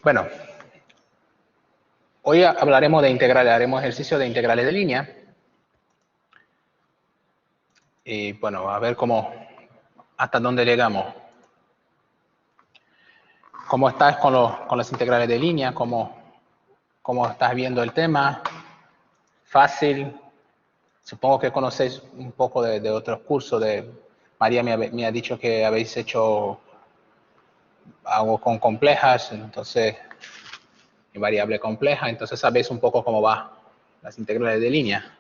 Bueno, hoy hablaremos de integrales, haremos ejercicio de integrales de línea. Y bueno, a ver hasta dónde llegamos. ¿Cómo estás con las integrales de línea? ¿Cómo estás viendo el tema? ¿Fácil? Supongo que conocéis un poco de otros cursos. María me ha dicho que habéis hecho algo con complejas, entonces, variable compleja, entonces sabéis un poco cómo va las integrales de línea.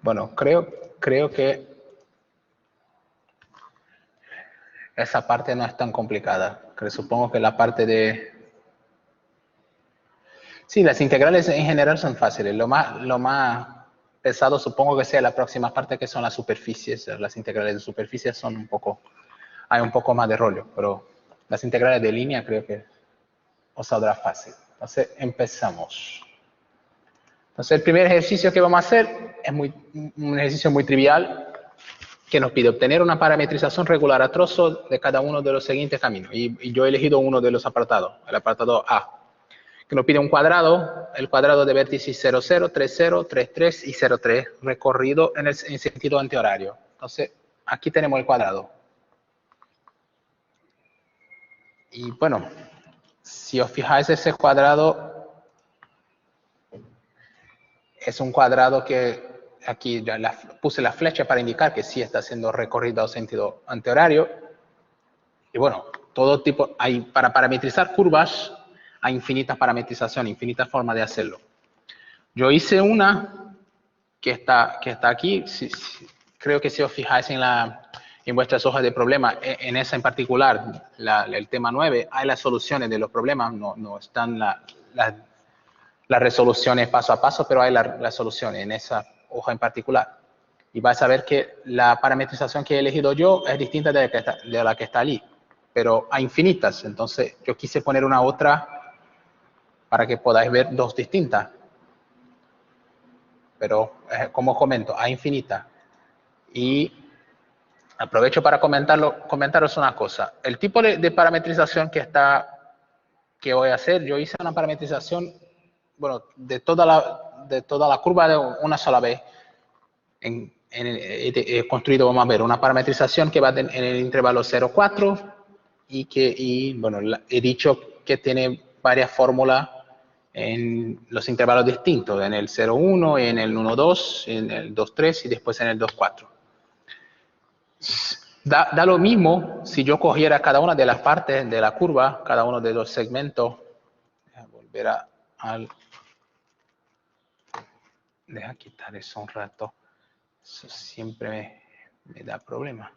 Bueno, creo que esa parte no es tan complicada. Supongo que la parte de... Sí, las integrales en general son fáciles. Lo más pesado supongo que sea la próxima parte, que son las superficies. Las integrales de superficies son hay un poco más de rollo, pero las integrales de línea creo que os saldrá fácil. Entonces, empezamos. Entonces, el primer ejercicio que vamos a hacer es un ejercicio muy trivial, que nos pide obtener una parametrización regular a trozo de cada uno de los siguientes caminos. Y yo he elegido uno de los apartados, el apartado A, que nos pide un cuadrado, el cuadrado de vértices 0, 0, 3, 0, 3, 3 y 0, 3, recorrido en sentido antihorario. Entonces, aquí tenemos el cuadrado. Y bueno, si os fijáis, ese cuadrado es un cuadrado que aquí puse la flecha para indicar que sí está siendo recorrido en sentido antihorario. Y bueno, todo tipo, para parametrizar curvas, hay infinitas parametrizaciones, infinitas formas de hacerlo. Yo hice una que está aquí. Creo que si os fijáis en vuestras hojas de problema, en esa en particular, el tema 9, hay las soluciones de los problemas, no están las resoluciones paso a paso, pero hay las soluciones en esa hoja en particular. Y vais a ver que la parametrización que he elegido yo es distinta de la que está allí, pero hay infinitas. Entonces yo quise poner una otra para que podáis ver dos distintas. Pero como comento, hay infinitas. Y aprovecho para comentaros una cosa. El tipo de parametrización que voy a hacer, yo hice una parametrización, bueno, de toda la curva de una sola vez. He construido, vamos a ver, una parametrización que va en el intervalo 0,4 y bueno, he dicho que tiene varias fórmulas en los intervalos distintos, en el 0,1, en el 1,2, en el 2,3 y después en el 2,4. Da lo mismo si yo cogiera cada una de las partes de la curva, cada uno de los segmentos. Volver al... Deja quitar eso un rato. Eso siempre me da problema.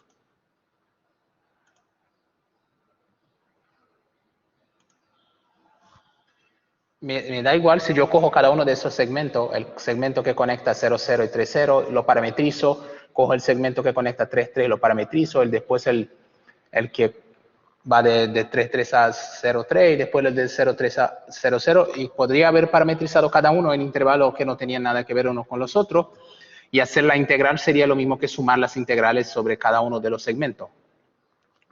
Me da igual si yo cojo cada uno de esos segmentos, el segmento que conecta 0, 0 y 3, 0, lo parametrizo, cojo el segmento que conecta 3, 3, lo parametrizo, después el que va de 3, 3 a 0, 3 y después el de 0, 3 a 0, 0, y podría haber parametrizado cada uno en intervalos que no tenían nada que ver unos con los otros, y hacer la integral sería lo mismo que sumar las integrales sobre cada uno de los segmentos.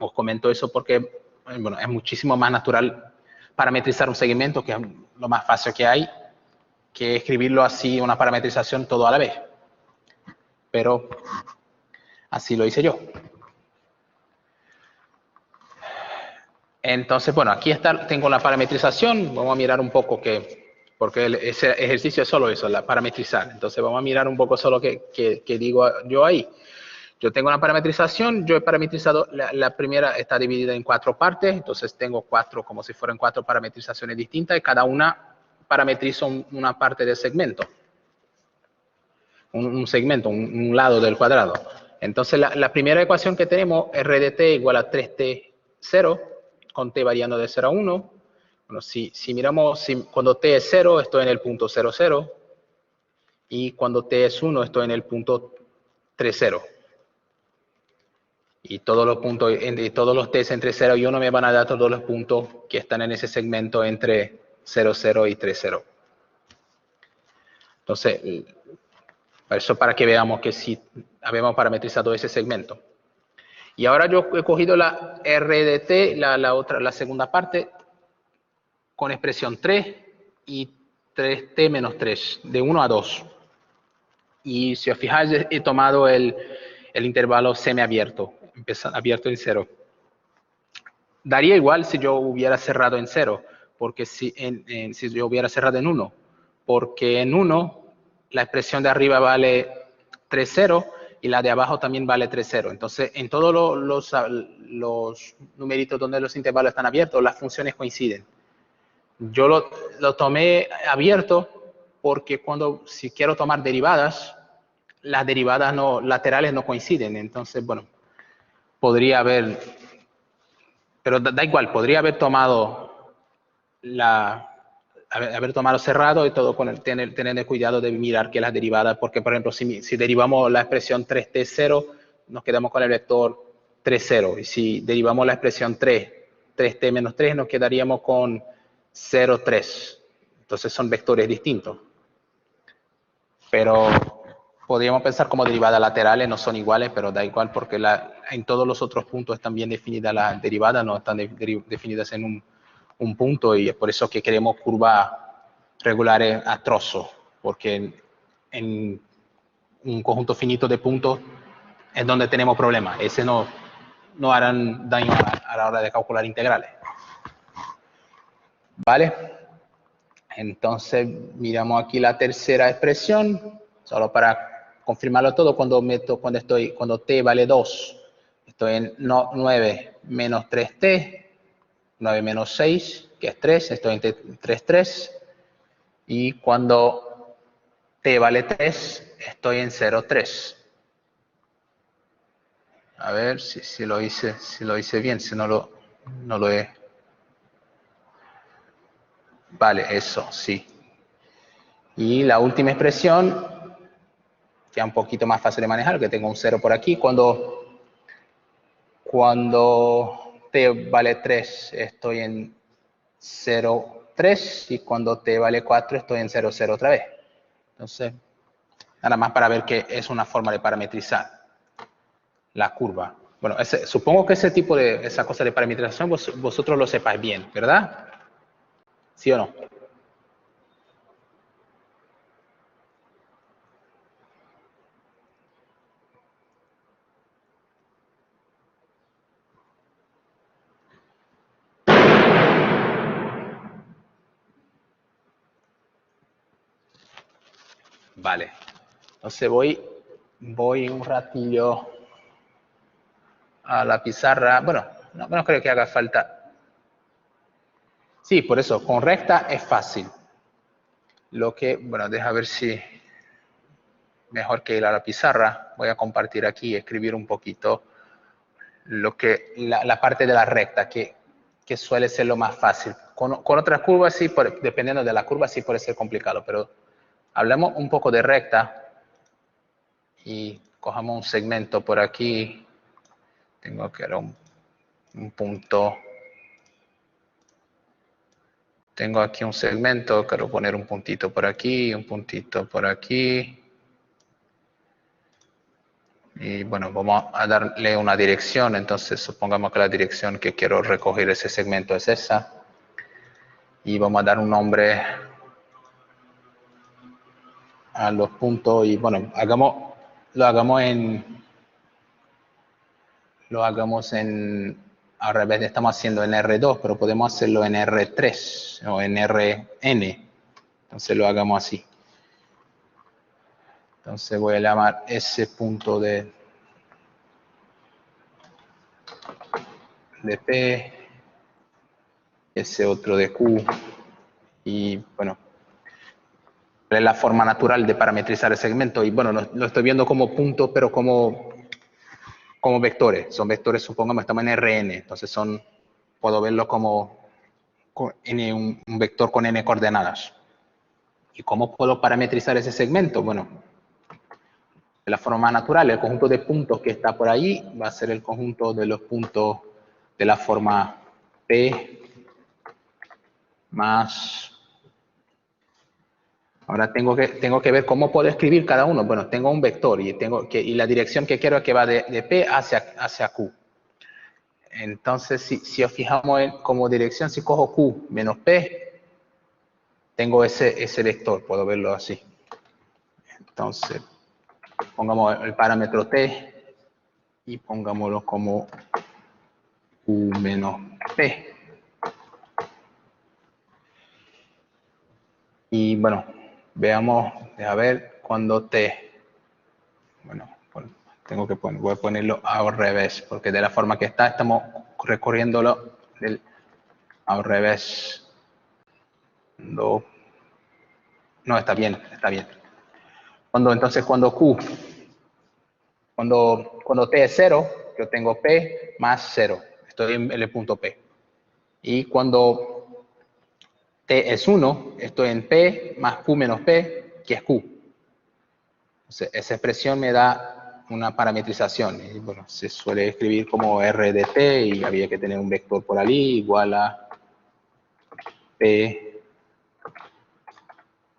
Os comento eso porque, bueno, es muchísimo más natural parametrizar un segmento, que es lo más fácil que hay, que escribirlo así, una parametrización todo a la vez. Pero así lo hice yo. Entonces, bueno, aquí tengo la parametrización. Vamos a mirar un poco porque ese ejercicio es solo eso, la parametrizar. Entonces vamos a mirar un poco solo que digo yo ahí. Yo tengo una parametrización, yo he parametrizado, la primera está dividida en 4 partes, entonces tengo 4, como si fueran 4 parametrizaciones distintas, y cada una parametrizo una parte del segmento. Un segmento, un lado del cuadrado. Entonces la primera ecuación que tenemos es R de t igual a 3t 0, con t variando de 0 a 1. Bueno, si miramos, cuando t es 0, estoy en el punto 0, 0, y cuando t es 1, estoy en el punto 3, 0. Y todos los puntos, todos los t's entre 0 y 1 me van a dar todos los puntos que están en ese segmento entre 0, 0 y 3, 0. Entonces, Eso para que veamos que sí habíamos parametrizado ese segmento. Y ahora yo he cogido la R de t, la segunda parte, con expresión 3 y 3t menos 3, de 1 a 2. Y si os fijáis, he tomado el intervalo semiabierto, abierto en 0. Daría igual si yo hubiera cerrado en 0, porque si yo hubiera cerrado en 1, porque en 1 la expresión de arriba vale 3,0 y la de abajo también vale 3,0. Entonces, en todos los numeritos donde los intervalos están abiertos, las funciones coinciden. Yo lo tomé abierto porque si quiero tomar derivadas, las derivadas laterales no coinciden. Entonces, bueno, podría haber, pero da igual, podría haber tomado cerrado y todo con tener el cuidado de mirar que las derivadas, porque por ejemplo, si derivamos la expresión 3t0, nos quedamos con el vector 3,0. Y si derivamos la expresión 3t menos 3, nos quedaríamos con 0,3. Entonces son vectores distintos. Pero podríamos pensar como derivadas laterales, no son iguales, pero da igual porque en todos los otros puntos están bien definidas las derivadas, no están definidas en un punto, y es por eso que queremos curvas regulares a trozos, porque en un conjunto finito de puntos es donde tenemos problemas. Ese no harán daño a la hora de calcular integrales. ¿Vale? Entonces, miramos aquí la tercera expresión, solo para confirmarlo todo, cuando t vale 2, estoy en 9 menos 3t, 9 menos 6, que es 3, estoy en 3,3, y cuando t vale 3, estoy en 0,3. A ver si lo hice bien, si no lo he... Vale, eso, sí. Y la última expresión, ya un poquito más fácil de manejar, que tengo un 0 por aquí. Cuando t vale 3, estoy en 0,3, y cuando t vale 4, estoy en 0,0 otra vez. Entonces, nada más para ver que es una forma de parametrizar la curva. Bueno, supongo que esa cosa de parametrización vosotros lo sepáis bien, ¿verdad? ¿Sí o no? Vale. Entonces voy un ratillo a la pizarra. Bueno, no creo que haga falta. Sí, por eso, con recta es fácil. Bueno, deja ver si mejor que ir a la pizarra. Voy a compartir aquí y escribir un poquito la parte de la recta, que suele ser lo más fácil. Con otras curvas, sí, dependiendo de la curva, sí puede ser complicado, pero hablemos un poco de recta y cojamos un segmento por aquí. Tengo que dar un punto. Tengo aquí un segmento, quiero poner un puntito por aquí, un puntito por aquí. Y bueno, vamos a darle una dirección. Entonces, supongamos que la dirección que quiero recoger ese segmento es esa. Y vamos a dar un nombre a los puntos. Y bueno, lo hagamos al revés, estamos haciendo en R2, pero podemos hacerlo en R3 o en Rn. Entonces lo hagamos así. Entonces voy a llamar ese punto de P, ese otro de Q, y bueno, es la forma natural de parametrizar el segmento. Y bueno, lo estoy viendo como puntos, pero como vectores. Son vectores, supongamos, estamos en Rn, entonces puedo verlo como un vector con n coordenadas. ¿Y cómo puedo parametrizar ese segmento? Bueno, de la forma natural, el conjunto de puntos que está por ahí va a ser el conjunto de los puntos de la forma P más Ahora tengo que ver cómo puedo escribir cada uno. Bueno, tengo un vector y la dirección que quiero es que va de P hacia Q. Entonces, si os fijamos como dirección, si cojo Q menos P, tengo ese vector, puedo verlo así. Entonces, pongamos el parámetro T y pongámoslo como Q menos P. Y bueno, veamos, a ver, cuando T, bueno, voy a ponerlo al revés, porque de la forma que está, estamos recorriéndolo al revés. No, está bien, está bien. Entonces, cuando T es 0, yo tengo P más 0. Estoy en el punto P. Y cuando T es 1, estoy en P más Q menos P, que es Q. Entonces, esa expresión me da una parametrización. Y bueno, se suele escribir como R de T y había que tener un vector por allí igual a P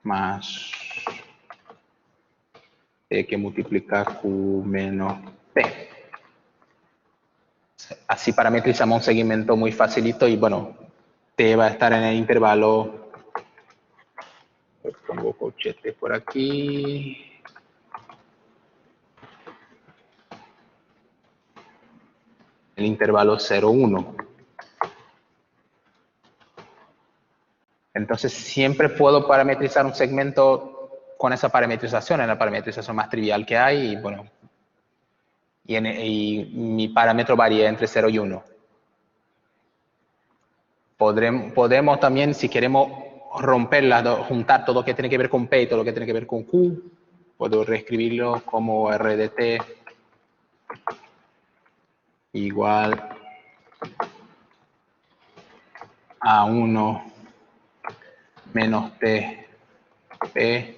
más T que multiplica Q menos P. Así parametrizamos un segmento muy facilito y bueno, T va a estar en el intervalo. Pongo corchetes por aquí. El intervalo 0, 1. Entonces siempre puedo parametrizar un segmento con esa parametrización, en la parametrización más trivial que hay, y bueno, y mi parámetro varía entre 0 y 1. Podemos también, si queremos romperlas, juntar todo lo que tiene que ver con P y todo lo que tiene que ver con Q, puedo reescribirlo como R de T igual a 1 menos T P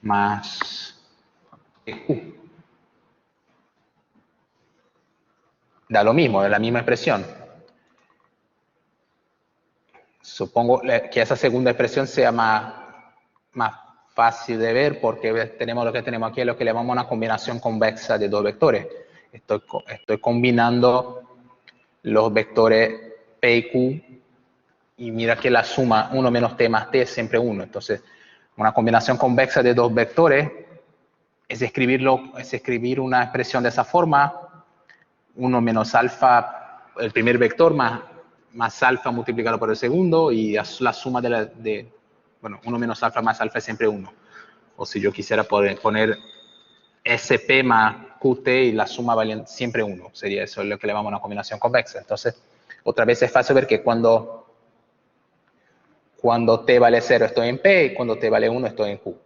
más Q. Da lo mismo, es la misma expresión. Supongo que esa segunda expresión sea más fácil de ver porque tenemos lo que tenemos aquí, es lo que llamamos una combinación convexa de dos vectores. Estoy combinando los vectores P y Q y mira que la suma 1 menos T más T es siempre 1. Entonces, una combinación convexa de dos vectores es escribir una expresión de esa forma, 1 menos alfa, el primer vector más alfa multiplicado por el segundo y la suma bueno, 1 menos alfa más alfa es siempre 1. O si yo quisiera poner SP más QT y la suma vale siempre 1. Sería eso lo que le llamamos una combinación convexa. Entonces, otra vez es fácil ver que cuando T vale 0 estoy en P y cuando T vale 1 estoy en Q.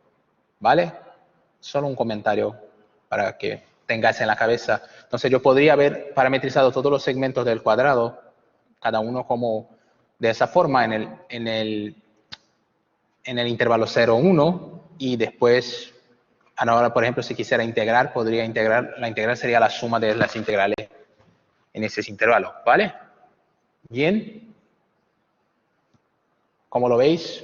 ¿Vale? Solo un comentario para que tengáis en la cabeza. Entonces yo podría haber parametrizado todos los segmentos del cuadrado, cada uno como de esa forma en el intervalo 0, 1 y después, ahora por ejemplo si quisiera integrar, podría integrar, la integral sería la suma de las integrales en ese intervalo, ¿vale? Bien. ¿Cómo lo veis?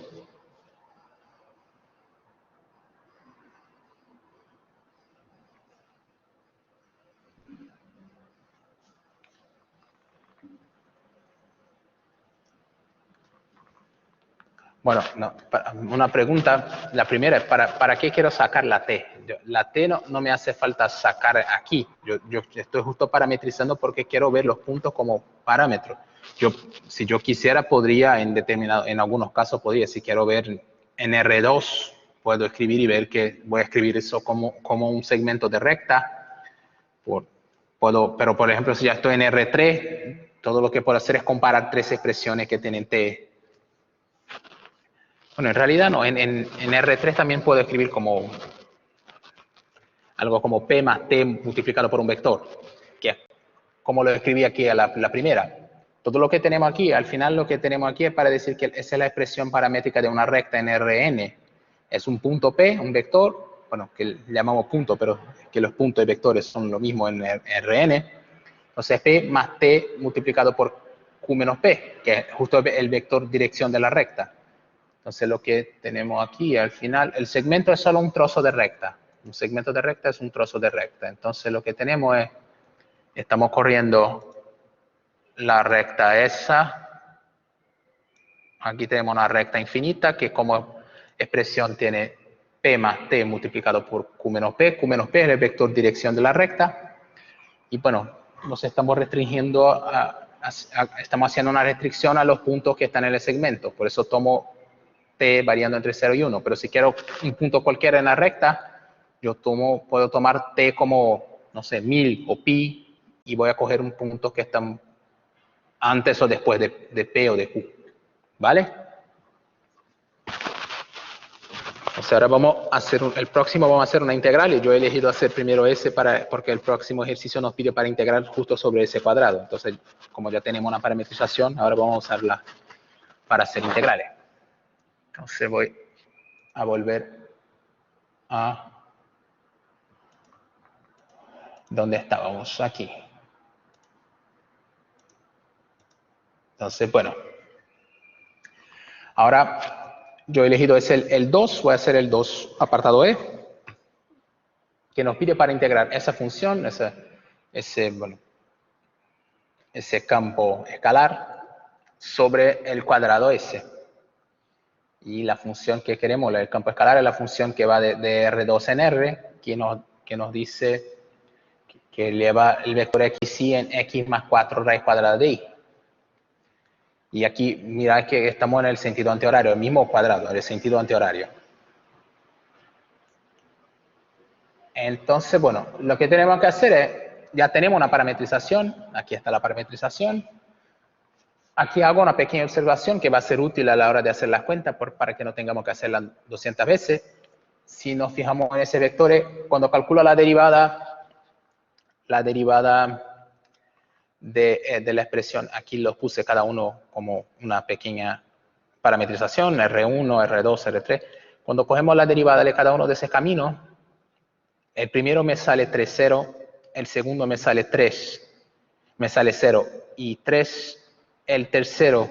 Bueno, no, una pregunta. La primera es, ¿para qué quiero sacar la T? La T no me hace falta sacar aquí. Yo estoy justo parametrizando porque quiero ver los puntos como parámetros. Si yo quisiera, podría, en algunos casos, podría, si quiero ver en R2, puedo escribir y ver que voy a escribir eso como un segmento de recta. Pero, por ejemplo, si ya estoy en R3, todo lo que puedo hacer es comparar tres expresiones que tienen T. Bueno, en realidad no, en R3 también puedo escribir como algo como P más T multiplicado por un vector, que es como lo escribí aquí a la primera. Todo lo que tenemos aquí, al final lo que tenemos aquí es para decir que esa es la expresión paramétrica de una recta en Rn. Es un punto P, un vector, bueno, que le llamamos punto, pero que los puntos y vectores son lo mismo en Rn. Entonces P más T multiplicado por Q menos P, que es justo el vector dirección de la recta. Entonces lo que tenemos aquí al final, el segmento es solo un trozo de recta. Un segmento de recta es un trozo de recta. Entonces lo que tenemos es, estamos corriendo la recta esa. Aquí tenemos una recta infinita que como expresión tiene P más T multiplicado por Q menos P. Q menos P es el vector dirección de la recta. Y bueno, nos estamos restringiendo, estamos haciendo una restricción a los puntos que están en el segmento. Por eso tomo T variando entre 0 y 1. Pero si quiero un punto cualquiera en la recta, yo puedo tomar T como, no sé, 1000 o pi, y voy a coger un punto que está antes o después de P o de Q. ¿Vale? O sea, ahora vamos a hacer, el próximo vamos a hacer una integral, y yo he elegido hacer primero ese porque el próximo ejercicio nos pide para integrar justo sobre ese cuadrado. Entonces, como ya tenemos una parametrización, ahora vamos a usarla para hacer integrales. Entonces voy a volver a donde estábamos, aquí. Entonces, bueno. Ahora, yo he elegido el 2, voy a hacer el 2 apartado E, que nos pide para integrar esa función, ese campo escalar, sobre el cuadrado S. Y la función que queremos, el campo escalar, es la función que va de R2 en R, que nos dice que eleva el vector xy en x más 4 raíz cuadrada de y. Y aquí, mirad que estamos en el sentido antihorario, el mismo cuadrado, el sentido antihorario. Entonces, bueno, lo que tenemos que hacer es, ya tenemos una parametrización, aquí está la parametrización. Aquí hago una pequeña observación que va a ser útil a la hora de hacer las cuentas para que no tengamos que hacerlas 200 veces. Si nos fijamos en ese vector, cuando calculo la derivada de la expresión, aquí los puse cada uno como una pequeña parametrización, R1, R2, R3. Cuando cogemos la derivada de cada uno de esos caminos, el primero me sale 3, 0, el segundo me sale 3, me sale 0 y 3, el tercero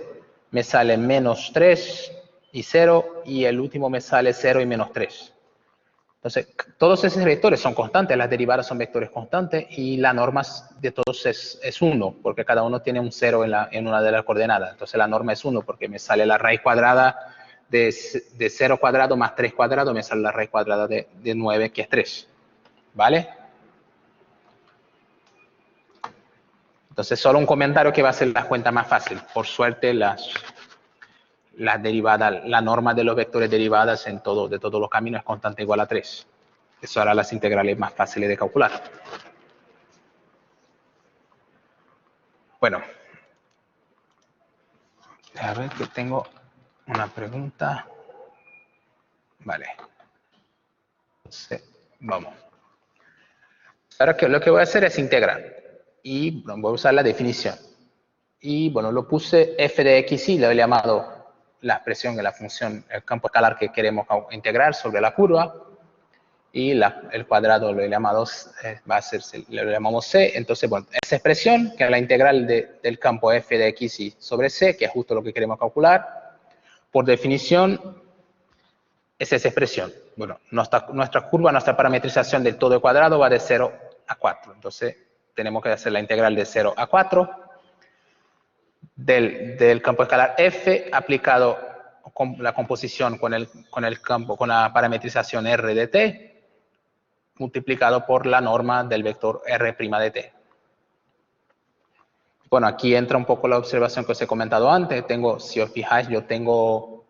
me sale menos 3 y 0, y el último me sale 0 y menos 3. Entonces, todos esos vectores son constantes, las derivadas son vectores constantes, y la norma de todos es 1, porque cada uno tiene un 0 en una de las coordenadas. Entonces la norma es 1, porque me sale la raíz cuadrada de 0 cuadrado más 3 cuadrado, me sale la raíz cuadrada de 9, que es 3. ¿Vale? Entonces, solo un comentario que va a hacer las cuentas más fácil. Por suerte, las derivadas, la norma de los vectores derivadas de todos los caminos es constante igual a 3. Eso hará las integrales más fáciles de calcular. Bueno. A ver que tengo una pregunta. Vale. Entonces, vamos. Ahora lo que voy a hacer es integrar. Y bueno, voy a usar la definición. Y bueno, lo puse f de x y le he llamado la expresión de la función, el campo escalar que queremos integrar sobre la curva. Y el cuadrado lo he llamado, le llamamos c. Entonces, bueno, esa expresión, que es la integral del campo f de x y sobre c, que es justo lo que queremos calcular, por definición, es esa expresión. Bueno, nuestra curva, nuestra parametrización del todo cuadrado va de 0 a 4. Entonces, tenemos que hacer la integral de 0 a 4 del campo escalar f aplicado con la composición con la parametrización r de t, multiplicado por la norma del vector r' de t. Bueno, aquí entra un poco la observación que os he comentado antes. Si os fijáis, yo tengo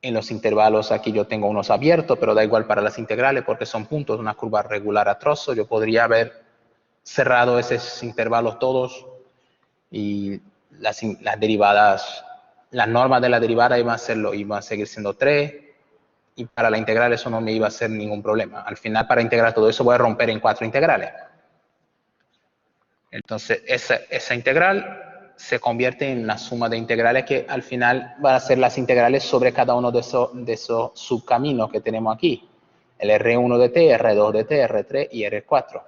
en los intervalos, aquí yo tengo unos abiertos, pero da igual para las integrales porque son puntos, una curva regular a trozo. Yo podría haber cerrado esos intervalos todos y las derivadas, las normas de la derivada iban a seguir siendo 3, y para la integral eso no me iba a hacer ningún problema. Al final, para integrar todo eso voy a romper en 4 integrales. Entonces, esa integral se convierte en una suma de integrales que al final van a ser las integrales sobre cada uno de esos subcaminos que tenemos aquí. El R1 de t, R2 de t, R3 y R4.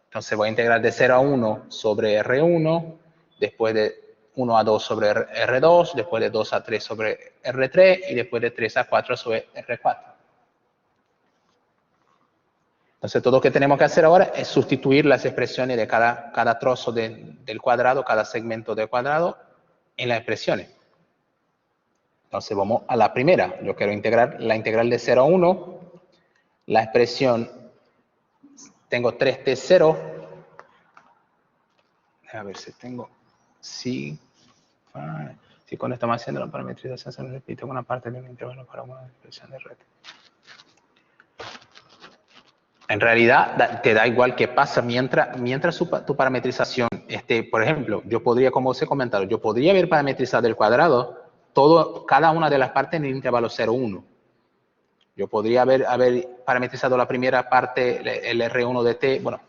Entonces voy a integrar de 0 a 1 sobre R1, después de 1 a 2 sobre R2, después de 2 a 3 sobre R3 y después de 3 a 4 sobre R4. Entonces, todo lo que tenemos que hacer ahora es sustituir las expresiones de cada trozo del cuadrado, cada segmento del cuadrado, en las expresiones. Entonces, vamos a la primera. Yo quiero integrar la integral de 0 a 1. La expresión, tengo 3t0. A ver si tengo... Sí. Si cuando estamos haciendo la parametrización se repite una parte de un intervalo para una expresión de red. En realidad, te da igual qué pasa mientras tu parametrización esté, por ejemplo, yo podría, como os he comentado, yo podría haber parametrizado el cuadrado, cada una de las partes en el intervalo 0, 1. Yo podría haber parametrizado la primera parte, el R1 de t, bueno,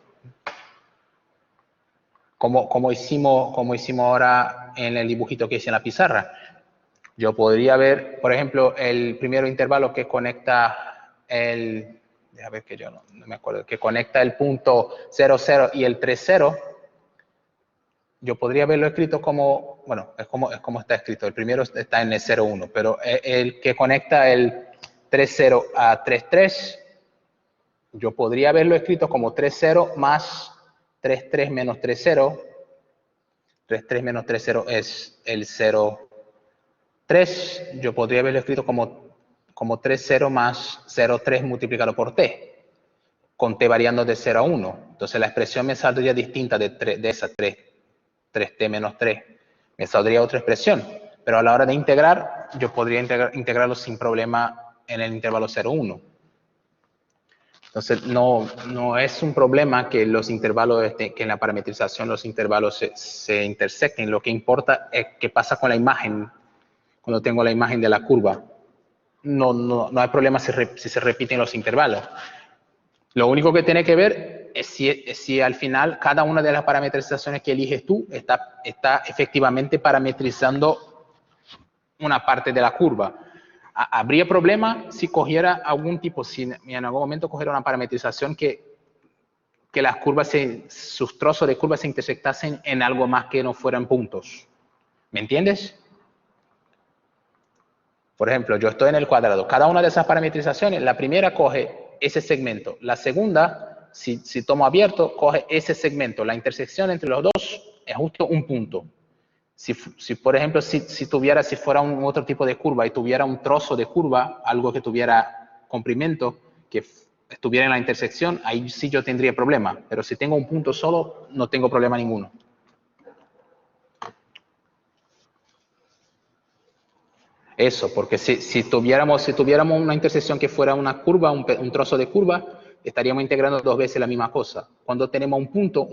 como hicimos ahora en el dibujito que hice en la pizarra. Yo podría ver, por ejemplo, el primer intervalo que conecta déjame ver que yo no me acuerdo, que conecta el punto 0, 0 y el 3, 0. Yo podría haberlo escrito como, bueno, es como está escrito. El primero está en el 0, 1, pero el que conecta el 3, 0 a 3, 3, yo podría haberlo escrito como 3, 0 más 3, 3 menos 3, 0. 3, 3 menos 3, 0 es el 0, 3. Yo podría haberlo escrito como 3, 0 más 0, 3 multiplicado por t, con t variando de 0 a 1. Entonces la expresión me saldría distinta de esa 3t menos 3. Me saldría otra expresión. Pero a la hora de integrar, yo podría integrarlo sin problema en el intervalo 0, 1. Entonces no es un problema que los intervalos, que en la parametrización los intervalos se intersecten. Lo que importa es qué pasa con la imagen cuando tengo la imagen de la curva. No hay problema si se repiten los intervalos. Lo único que tiene que ver es si al final cada una de las parametrizaciones que eliges tú está efectivamente parametrizando una parte de la curva. ¿Habría problema si cogiera algún tipo, si en algún momento cogiera una parametrización que las curvas, sus trozos de curvas se intersectasen en algo más que no fueran puntos? ¿Me entiendes? Por ejemplo, yo estoy en el cuadrado. Cada una de esas parametrizaciones, la primera coge ese segmento. La segunda, si tomo abierto, coge ese segmento. La intersección entre los dos es justo un punto. Si por ejemplo, si fuera un otro tipo de curva y tuviera un trozo de curva, algo que tuviera comprimento, que estuviera en la intersección, ahí sí yo tendría problema. Pero si tengo un punto solo, no tengo problema ninguno. Eso, porque si tuviéramos una intersección que fuera una curva, un trozo de curva, estaríamos integrando dos veces la misma cosa. Cuando tenemos un punto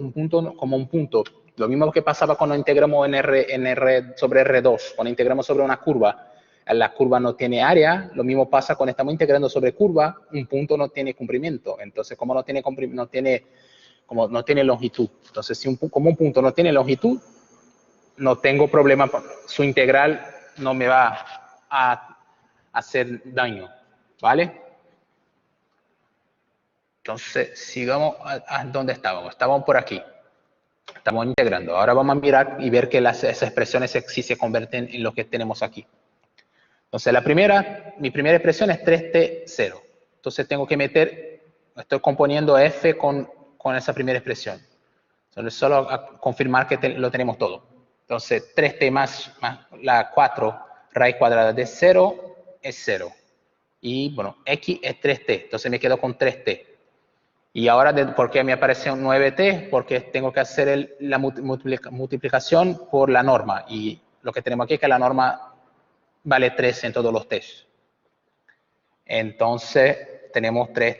como un punto, lo mismo que pasaba cuando integramos en R sobre R2, cuando integramos sobre una curva, la curva no tiene área, lo mismo pasa cuando estamos integrando sobre curva, un punto no tiene comprimento. Entonces, como no tiene longitud. Entonces, como un punto no tiene longitud, no tengo problema, su integral no me va a hacer daño, ¿vale? Entonces, sigamos a donde estábamos. Estábamos por aquí. Estamos integrando. Ahora vamos a mirar y ver que esas expresiones sí se convierten en lo que tenemos aquí. Entonces, mi primera expresión es 3t0. Entonces, tengo que estoy componiendo f con esa primera expresión. Entonces, solo a confirmar que lo tenemos todo. Entonces, 3t más la 4 raíz cuadrada de 0 es 0. Y, bueno, x es 3t. Entonces, me quedo con 3t. Y ahora, ¿por qué me aparece un 9t? Porque tengo que hacer la multiplicación por la norma. Y lo que tenemos aquí es que la norma vale 3 en todos los t's. Entonces, tenemos 3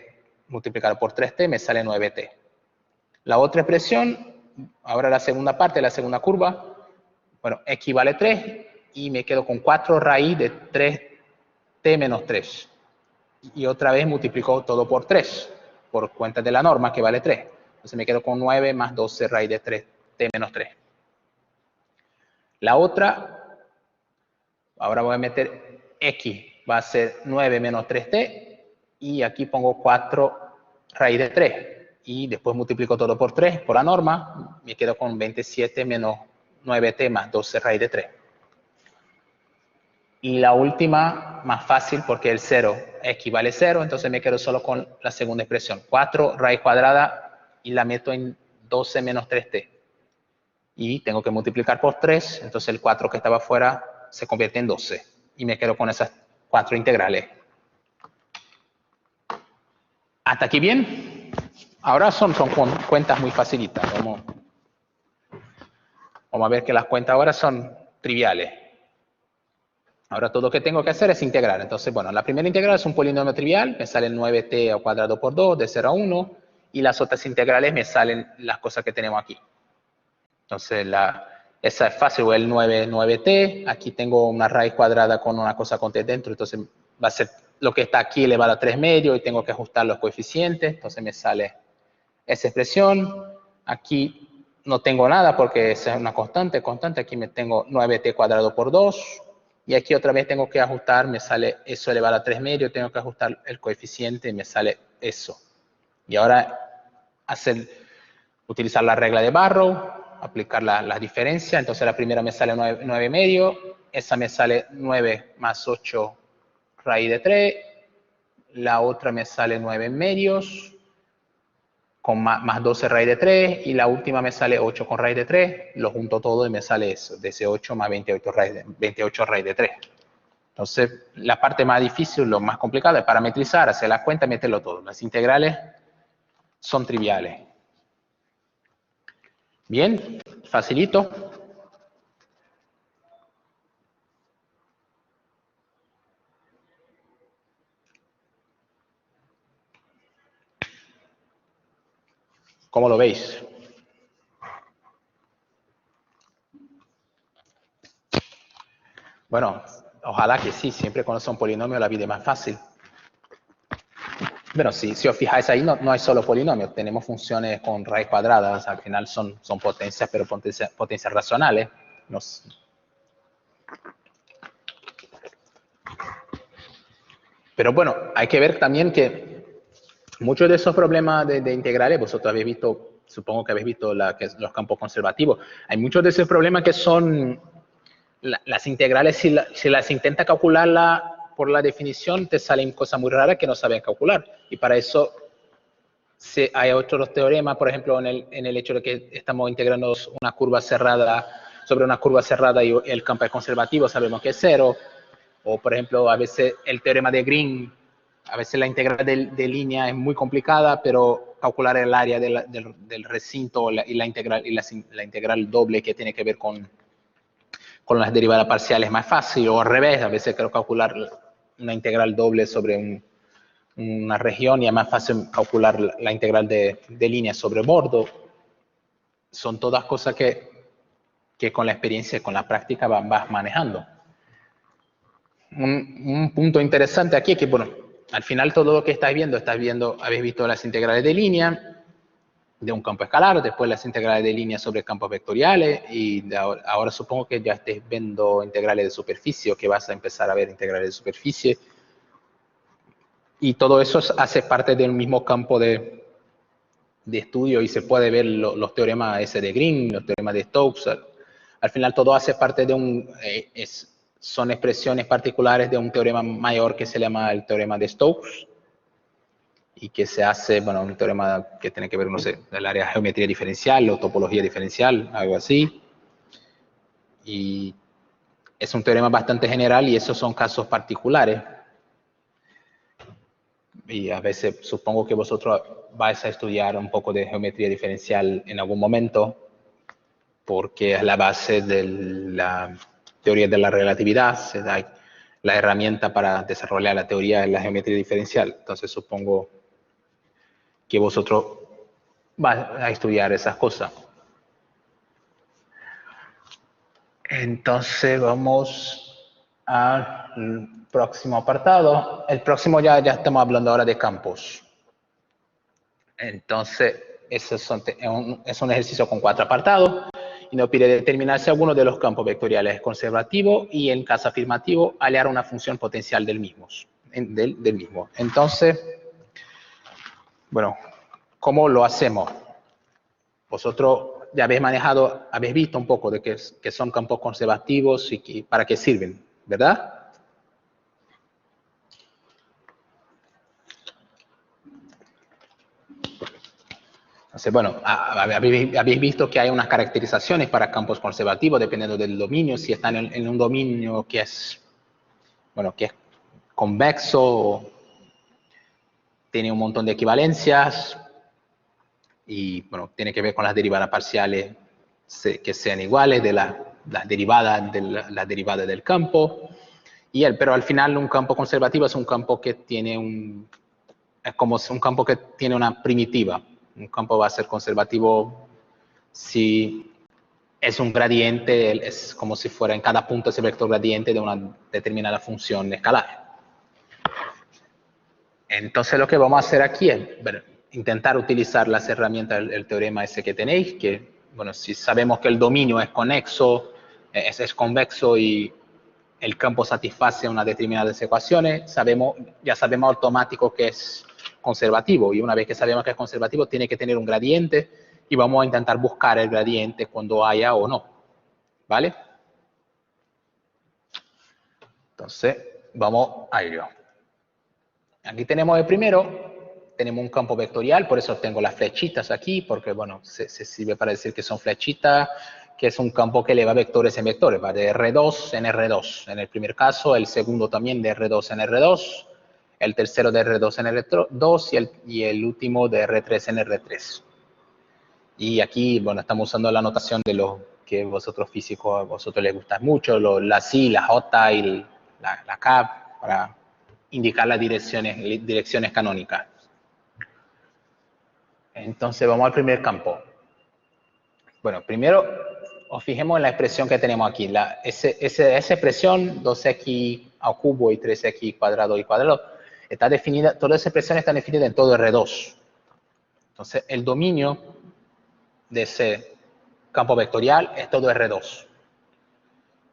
multiplicado por 3t, me sale 9t. La otra expresión, ahora la segunda parte, la segunda curva, bueno, x vale 3 y me quedo con 4 raíz de 3t menos 3. Y otra vez multiplico todo por 3, por cuenta de la norma que vale 3. Entonces me quedo con 9 más 12 raíz de 3t menos 3. La otra, ahora voy a meter x, va a ser 9 menos 3t, y aquí pongo 4 raíz de 3. Y después multiplico todo por 3, por la norma, me quedo con 27 menos 9t más 12 raíz de 3. Y la última, más fácil, porque el 0 equivale a 0, entonces me quedo solo con la segunda expresión. 4 raíz cuadrada y la meto en 12 menos 3t. Y tengo que multiplicar por 3, entonces el 4 que estaba afuera se convierte en 12. Y me quedo con esas 4 integrales. ¿Hasta aquí bien? Ahora son cuentas muy facilitas. Vamos a ver que las cuentas ahora son triviales. Ahora todo lo que tengo que hacer es integrar. Entonces, bueno, la primera integral es un polinomio trivial. Me sale 9t al cuadrado por 2, de 0 a 1. Y las otras integrales me salen las cosas que tenemos aquí. Entonces, esa es fácil, o el 9t. Aquí tengo una raíz cuadrada con una cosa con t dentro. Entonces, va a ser lo que está aquí elevado a 3 medios y tengo que ajustar los coeficientes. Entonces, me sale esa expresión. Aquí no tengo nada porque esa es una constante. Aquí me tengo 9t cuadrado por 2. Y aquí otra vez tengo que ajustar, me sale eso elevado a 3 medios, tengo que ajustar el coeficiente y me sale eso. Y ahora utilizar la regla de Barrow, aplicar las diferencias. Entonces la primera me sale 9 medios, esa me sale 9 más 8 raíz de 3, la otra me sale 9 medios, con más 12 raíz de 3, y la última me sale 8 con raíz de 3, lo junto todo y me sale eso, de ese 8 más 28 raíz de 3. Entonces, la parte más difícil, lo más complicado es parametrizar, hacer la cuenta y meterlo todo. Las integrales son triviales. Bien, facilito. ¿Cómo lo veis? Bueno, ojalá que sí, siempre cuando son polinomios la vida es más fácil. Bueno, si os fijáis ahí, no hay solo polinomios, tenemos funciones con raíz cuadradas, al final son potencias, pero potencias racionales. Pero bueno, hay que ver también que muchos de esos problemas de integrales, vosotros habéis visto, supongo que habéis visto los campos conservativos, hay muchos de esos problemas que son las integrales, si las intenta calcular por la definición, te salen cosas muy raras que no saben calcular. Y para eso hay otros teoremas, por ejemplo, en el hecho de que estamos integrando una curva cerrada sobre una curva cerrada y el campo es conservativo, sabemos que es 0. O, por ejemplo, a veces el teorema de Green, a veces la integral de línea es muy complicada, pero calcular el área del recinto y la integral doble que tiene que ver con las derivadas parciales es más fácil, o al revés, a veces quiero calcular una integral doble sobre una región y es más fácil calcular la integral de línea sobre bordo. Son todas cosas que con la experiencia, con la práctica vas manejando. Un punto interesante aquí es que, bueno, al final todo lo que habéis visto las integrales de línea de un campo escalar, después las integrales de línea sobre campos vectoriales, y ahora supongo que ya estés viendo integrales de superficie, o que vas a empezar a ver integrales de superficie, y todo eso hace parte del mismo campo de estudio, y se puede ver los teoremas ese de Green, los teoremas de Stokes. Al final todo hace parte de son expresiones particulares de un teorema mayor que se llama el teorema de Stokes, y que se hace, bueno, un teorema que tiene que ver, no sé, el área de geometría diferencial o topología diferencial, algo así. Y es un teorema bastante general y esos son casos particulares. Y a veces supongo que vosotros vais a estudiar un poco de geometría diferencial en algún momento, porque es la base de la teoría de la relatividad, se da la herramienta para desarrollar la teoría de la geometría diferencial. Entonces supongo que vosotros vais a estudiar esas cosas. Entonces vamos al próximo apartado. El próximo ya estamos hablando ahora de campos. Entonces, es un ejercicio con 4 apartados y nos pide determinar si alguno de los campos vectoriales es conservativo y, en caso afirmativo, hallar una función potencial del mismo. Entonces, bueno, ¿cómo lo hacemos? Vosotros ya habéis visto un poco de que son campos conservativos y para qué sirven, ¿verdad? Entonces, bueno, habéis visto que hay unas caracterizaciones para campos conservativos dependiendo del dominio. Si están en un dominio que es, bueno, que es convexo, tiene un montón de equivalencias y, bueno, tiene que ver con las derivadas parciales que sean iguales de las derivadas del campo. Pero al final un campo conservativo es un campo que tiene es como un campo que tiene una primitiva. Un campo va a ser conservativo si es un gradiente, es como si fuera en cada punto ese vector gradiente de una determinada función escalar. Entonces lo que vamos a hacer aquí es intentar utilizar las herramientas del teorema ese que tenéis, que, bueno, si sabemos que el dominio es conexo, es convexo y el campo satisface una determinada ecuaciones, ya sabemos automático que es conservativo, y una vez que sabemos que es conservativo tiene que tener un gradiente, y vamos a intentar buscar el gradiente cuando haya o no, ¿vale? Entonces, vamos a ello. Aquí tenemos el primero, tenemos un campo vectorial, por eso tengo las flechitas aquí, porque, bueno, se sirve para decir que son flechitas, que es un campo que eleva vectores en vectores, va de R2 en R2, en el primer caso, el segundo también de R2 en R2, el tercero de R2 en R2 y el último de R3 en R3. Y aquí, bueno, estamos usando la notación de lo que vosotros físicos, a vosotros les gusta mucho, la C, la J y la K, para indicar las direcciones canónicas. Entonces vamos al primer campo. Bueno, primero os fijemos en la expresión que tenemos aquí. Esa expresión, 2x al cubo y 3x cuadrado y cuadrado, está definida, toda esa expresión está definida en todo R2. Entonces el dominio de ese campo vectorial es todo R2.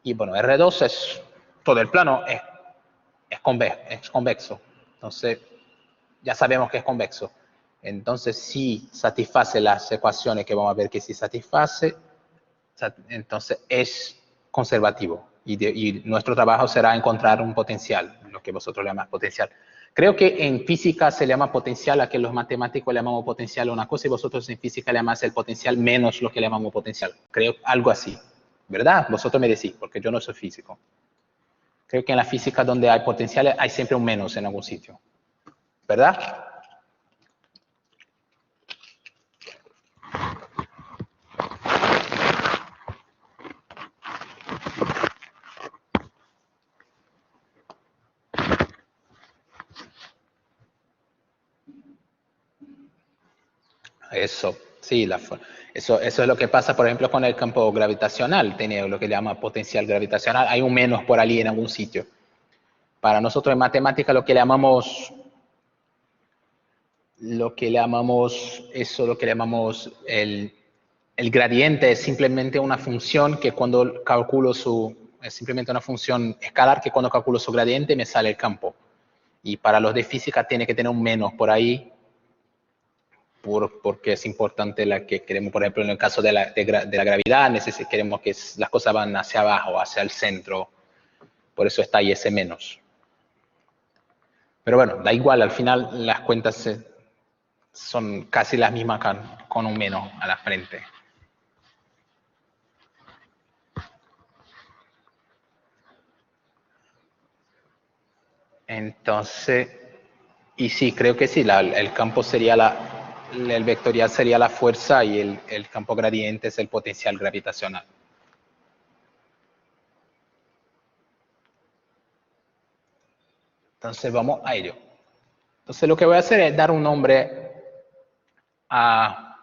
Y bueno, R2 es todo el plano, es convexo. Entonces ya sabemos que es convexo. Entonces, si satisface las ecuaciones que vamos a ver que si satisface, entonces es conservativo. Y nuestro trabajo será encontrar un potencial, lo que vosotros llamáis potencial. Creo que en física se le llama potencial a que los matemáticos le llamamos potencial a una cosa y vosotros en física le llamáis el potencial menos lo que le llamamos potencial. Creo algo así. ¿Verdad? Vosotros me decís, porque yo no soy físico. Creo que en la física donde hay potenciales hay siempre un menos en algún sitio. ¿Verdad? Eso, sí, eso es lo que pasa, por ejemplo, con el campo gravitacional. Tiene lo que le llama potencial gravitacional. Hay un menos por allí en algún sitio. Para nosotros en matemática lo que le llamamos el gradiente es simplemente una función que cuando calculo es simplemente una función escalar que cuando calculo su gradiente me sale el campo. Y para los de física tiene que tener un menos por ahí, porque es importante la que queremos, por ejemplo, en el caso de la gravedad, queremos que las cosas van hacia abajo, hacia el centro. Por eso está ahí ese menos. Pero bueno, da igual, al final las cuentas son casi las mismas con un menos a la frente. Entonces, y sí, creo que sí, el campo sería el vectorial sería la fuerza y el campo gradiente es el potencial gravitacional. Entonces vamos a ello. Entonces lo que voy a hacer es dar un nombre a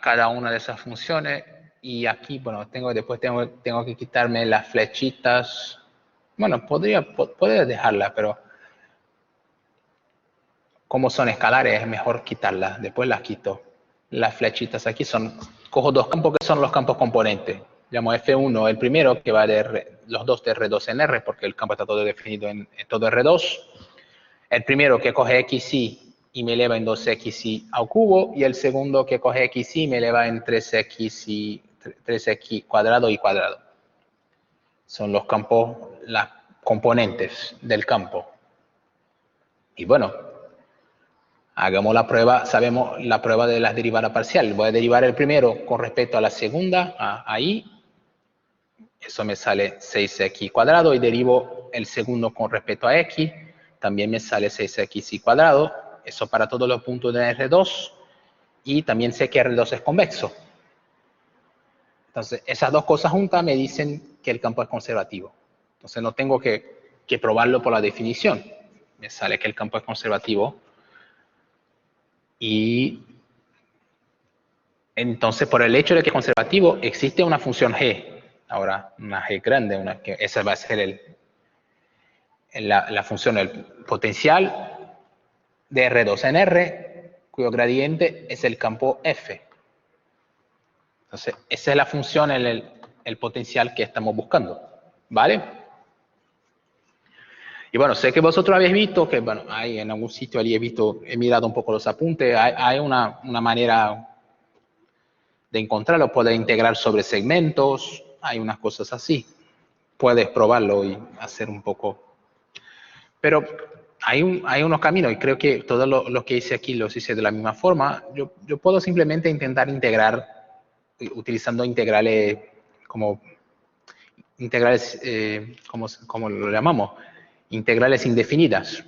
cada una de esas funciones y aquí, bueno, después tengo que quitarme las flechitas. Bueno, podría dejarlas, pero como son escalares es mejor quitarlas, después las quito. Las flechitas aquí cojo dos campos que son los campos componentes. Llamo F1 el primero, que va de los dos de R2 en R, porque el campo está todo definido en todo R2. El primero que coge XY y me eleva en 2xy al cubo, y el segundo que coge xy me eleva en 3x cuadrado y cuadrado. Son los campos, las componentes del campo. Y bueno, hagamos la prueba, sabemos la prueba de la derivada parcial. Voy a derivar el primero con respecto a la segunda, ahí. Eso me sale 6x cuadrado, y derivo el segundo con respecto a x. También me sale 6xy cuadrado. Eso para todos los puntos de R2. Y también sé que R2 es convexo. Entonces, esas dos cosas juntas me dicen que el campo es conservativo. Entonces, no tengo que probarlo por la definición. Me sale que el campo es conservativo. Y entonces, por el hecho de que es conservativo, existe una función g. Ahora, una g grande, esa va a ser la función, el potencial de R2 en R, cuyo gradiente es el campo F. Entonces, esa es la función, el potencial que estamos buscando, ¿vale? Y bueno, sé que vosotros habéis visto que, bueno, hay en algún sitio allí he mirado un poco los apuntes, hay una manera de encontrarlo, puedes integrar sobre segmentos, hay unas cosas así. Puedes probarlo y hacer un poco. Pero hay unos caminos, y creo que todos los que hice aquí los hice de la misma forma. Yo puedo simplemente intentar integrar, utilizando integrales como ¿cómo lo llamamos? Integrales indefinidas.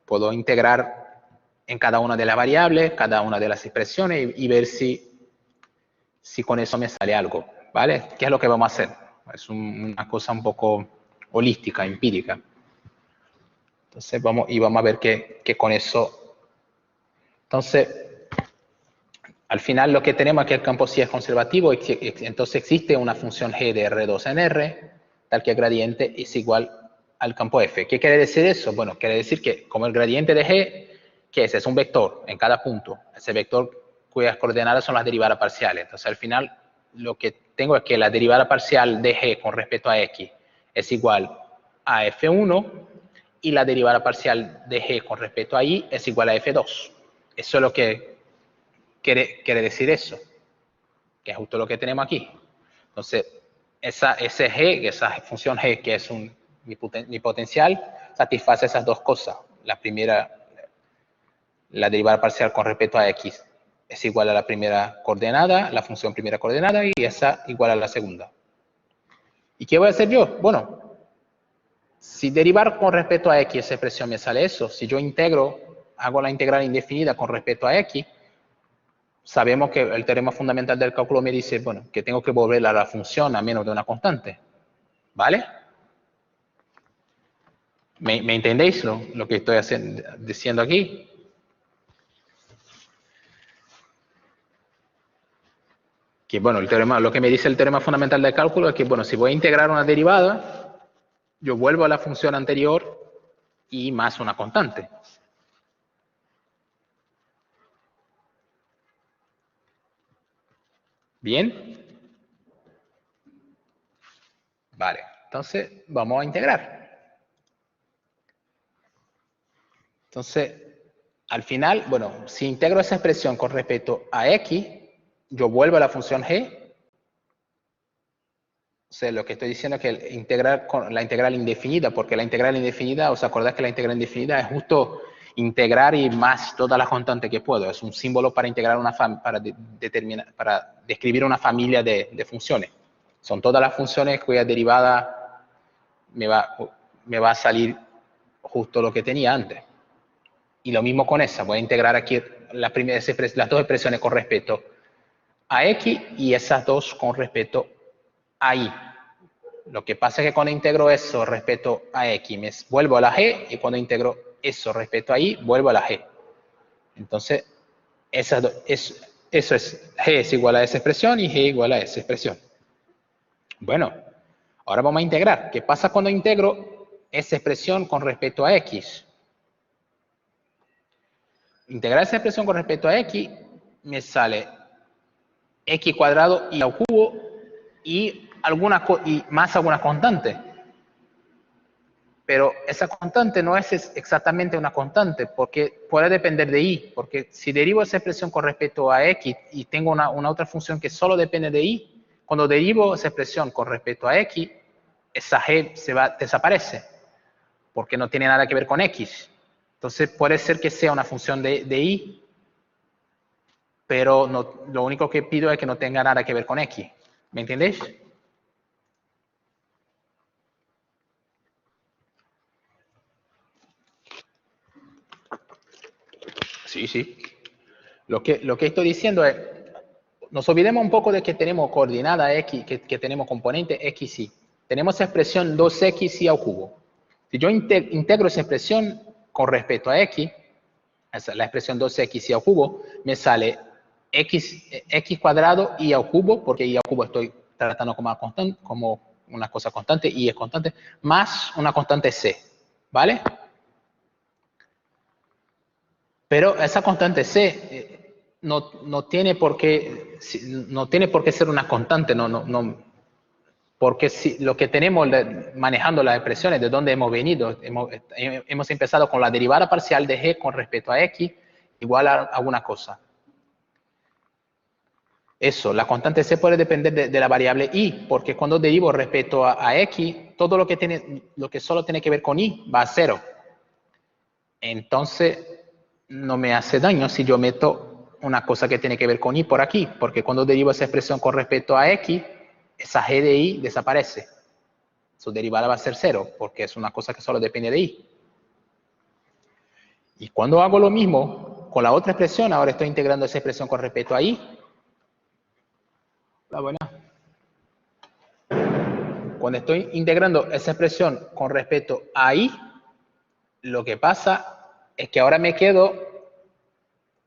Puedo integrar en cada una de las variables, cada una de las expresiones, y ver si con eso me sale algo, ¿vale? ¿Qué es lo que vamos a hacer? Es una cosa un poco holística, empírica. Entonces vamos a ver que con eso. Entonces, al final lo que tenemos es que el campo sí es conservativo, entonces existe una función g de R2 en R, tal que el gradiente es igual al campo F. ¿Qué quiere decir eso? Bueno, quiere decir que como el gradiente de g, ¿qué es? Es un vector en cada punto. Ese vector cuyas coordenadas son las derivadas parciales. Entonces al final lo que tengo es que la derivada parcial de g con respecto a x es igual a F1, y la derivada parcial de g con respecto a y es igual a F2. Eso es lo que quiere decir eso, que es justo lo que tenemos aquí. Entonces, ese g, esa función g, que es mi potencial, satisface esas dos cosas. La primera, la derivada parcial con respecto a x es igual a la primera coordenada, la función primera coordenada, y esa igual a la segunda. ¿Y qué voy a hacer yo? Bueno, si derivar con respecto a x esa expresión me sale eso, si yo hago la integral indefinida con respecto a x, sabemos que el teorema fundamental del cálculo me dice, bueno, que tengo que volver a la función a menos de una constante. ¿Vale? ¿Me entendéis lo que estoy diciendo aquí? Que bueno, lo que me dice el teorema fundamental del cálculo es que, bueno, si voy a integrar una derivada, yo vuelvo a la función anterior y más una constante. ¿Bien? Vale, entonces vamos a integrar. Entonces, al final, bueno, si integro esa expresión con respecto a x, yo vuelvo a la función g. O sea, lo que estoy diciendo es que integrar con la integral indefinida, porque la integral indefinida, ¿os acordáis que la integral indefinida es justo integrar y más todas las constantes que puedo? Es un símbolo para integrar para describir una familia de funciones. Son todas las funciones cuya derivada me va a salir justo lo que tenía antes. Y lo mismo con esa, voy a integrar aquí las dos expresiones con respecto a x y esas dos con respecto a y. Lo que pasa es que cuando integro eso respecto a x, me vuelvo a la g, y cuando integro eso respecto a y, vuelvo a la g. Entonces, eso es, g es igual a esa expresión y g igual a esa expresión. Bueno, ahora vamos a integrar. ¿Qué pasa cuando integro esa expresión con respecto a x? Integrar esa expresión con respecto a x me sale x cuadrado y al cubo y más alguna constante. pero esa constante no es exactamente una constante, porque puede depender de y, porque si derivo esa expresión con respecto a x y tengo una otra función que solo depende de y, cuando derivo esa expresión con respecto a x, esa g desaparece, porque no tiene nada que ver con x. Entonces puede ser que sea una función de y, pero no, lo único que pido es que no tenga nada que ver con x. ¿Me entendéis? Sí, sí. Lo que estoy diciendo es, nos olvidemos un poco de que tenemos coordenada x, que tenemos componente x, y. Tenemos esa expresión 2x y al cubo. Si yo integro esa expresión con respecto a x, la expresión 2x y al cubo, me sale x cuadrado y al cubo, porque y al cubo estoy tratando como una cosa constante, y es constante, más una constante c, ¿vale? Pero esa constante c no tiene por qué ser una constante, porque si lo que tenemos manejando las expresiones, de dónde hemos venido, hemos empezado con la derivada parcial de g con respecto a x igual a alguna cosa. Eso, la constante c puede depender de la variable y, porque cuando derivo respecto a x, todo lo que solo tiene que ver con y va a 0. Entonces, no me hace daño si yo meto una cosa que tiene que ver con y por aquí, porque cuando derivo esa expresión con respecto a x, esa g de y desaparece. Su derivada va a ser 0, porque es una cosa que solo depende de y. Y cuando hago lo mismo con la otra expresión, ahora estoy integrando esa expresión con respecto a y. La buena. Cuando estoy integrando esa expresión con respecto a y, lo que pasa es que ahora me quedo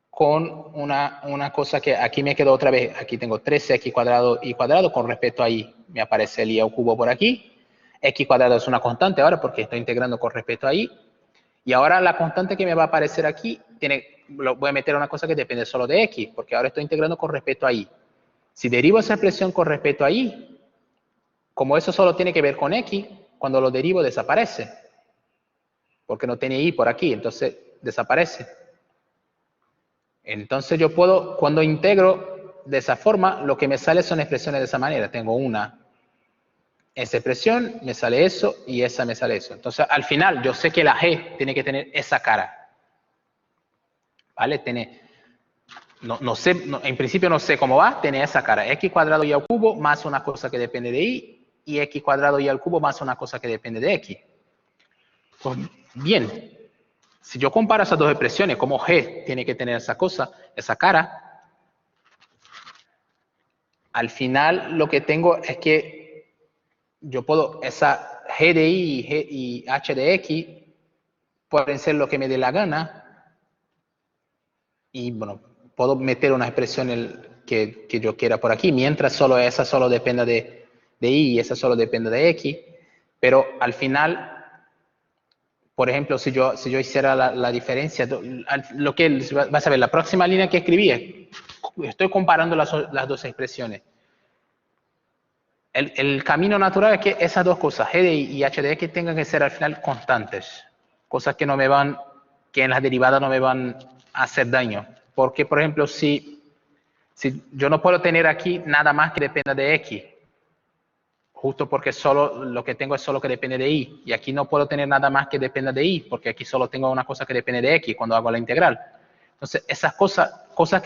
con una cosa que aquí me quedo otra vez. Aquí tengo 3x cuadrado y cuadrado con respecto a y. Me aparece el y al cubo por aquí. X cuadrado es una constante ahora porque estoy integrando con respecto a y. Y ahora la constante que me va a aparecer aquí, voy a meter una cosa que depende solo de x, porque ahora estoy integrando con respecto a y. Si derivo esa expresión con respecto a y, como eso solo tiene que ver con x, cuando lo derivo desaparece, porque no tiene y por aquí, entonces desaparece. Entonces yo puedo, cuando integro de esa forma, lo que me sale son expresiones de esa manera. Tengo esa expresión, me sale eso y esa me sale eso. Entonces al final yo sé que la g tiene que tener esa cara. ¿Vale? No sé, en principio no sé cómo va, tiene esa cara. X cuadrado y al cubo más una cosa que depende de y x cuadrado y al cubo más una cosa que depende de x. Pues bien, si yo comparo esas dos expresiones, como g tiene que tener esa cosa, esa cara, al final lo que tengo es que yo puedo, esa g de y h de x pueden ser lo que me dé la gana y bueno, puedo meter una expresión que yo quiera por aquí, mientras esa solo dependa de y esa solo depende de x, pero al final, por ejemplo, si yo hiciera la diferencia, lo que vas a ver, la próxima línea que escribí, estoy comparando las dos expresiones. El camino natural es que esas dos cosas, g de y h de x, tengan que ser al final constantes, cosas que en las derivadas no me van a hacer daño. Porque, por ejemplo, si yo no puedo tener aquí nada más que dependa de x, justo porque solo lo que tengo es solo que depende de y aquí no puedo tener nada más que dependa de y, porque aquí solo tengo una cosa que depende de x cuando hago la integral. Entonces, esas cosas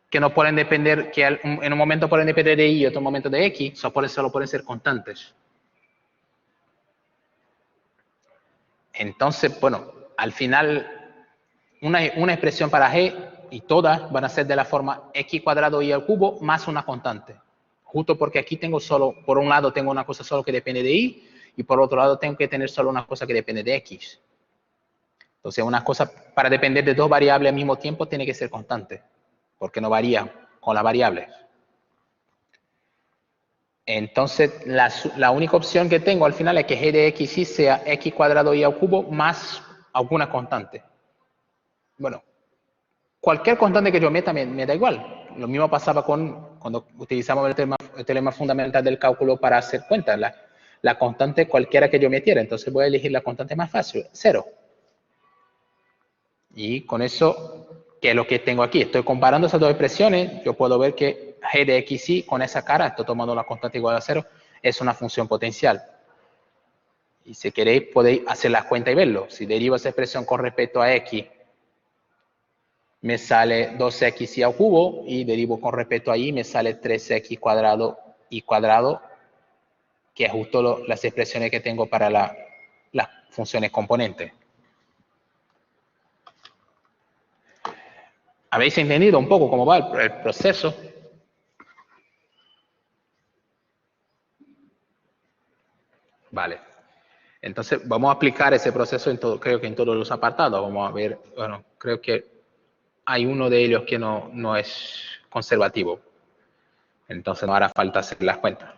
que no pueden depender, que en un momento pueden depender de y y otro momento de x, solo pueden ser constantes. Entonces, bueno, al final, una expresión para g y todas van a ser de la forma x cuadrado y al cubo más una constante. Justo porque aquí tengo solo, por un lado tengo una cosa solo que depende de y por otro lado tengo que tener solo una cosa que depende de x. Entonces una cosa para depender de dos variables al mismo tiempo tiene que ser constante, porque no varía con las variables. Entonces la única opción que tengo al final es que g de x y sea x cuadrado y al cubo más alguna constante. Bueno, cualquier constante que yo meta me da igual. Lo mismo pasaba cuando utilizamos el teorema fundamental del cálculo para hacer cuentas. la constante cualquiera que yo metiera. Entonces voy a elegir la constante más fácil, 0. Y con eso, ¿qué es lo que tengo aquí? Estoy comparando esas dos expresiones. Yo puedo ver que g de xy con esa cara, estoy tomando la constante igual a 0, es una función potencial. Y si queréis, podéis hacer la cuenta y verlo. Si derivo esa expresión con respecto a x, me sale 2xy al cubo, y derivo con respecto a y, me sale 3x cuadrado y cuadrado, que es justo las expresiones que tengo para las funciones componentes. ¿Habéis entendido un poco cómo va el proceso? Vale. Entonces, vamos a aplicar ese proceso en todo, creo que en todos los apartados. Vamos a ver, bueno, creo que hay uno de ellos que no es conservativo. Entonces, no hará falta hacer las cuentas.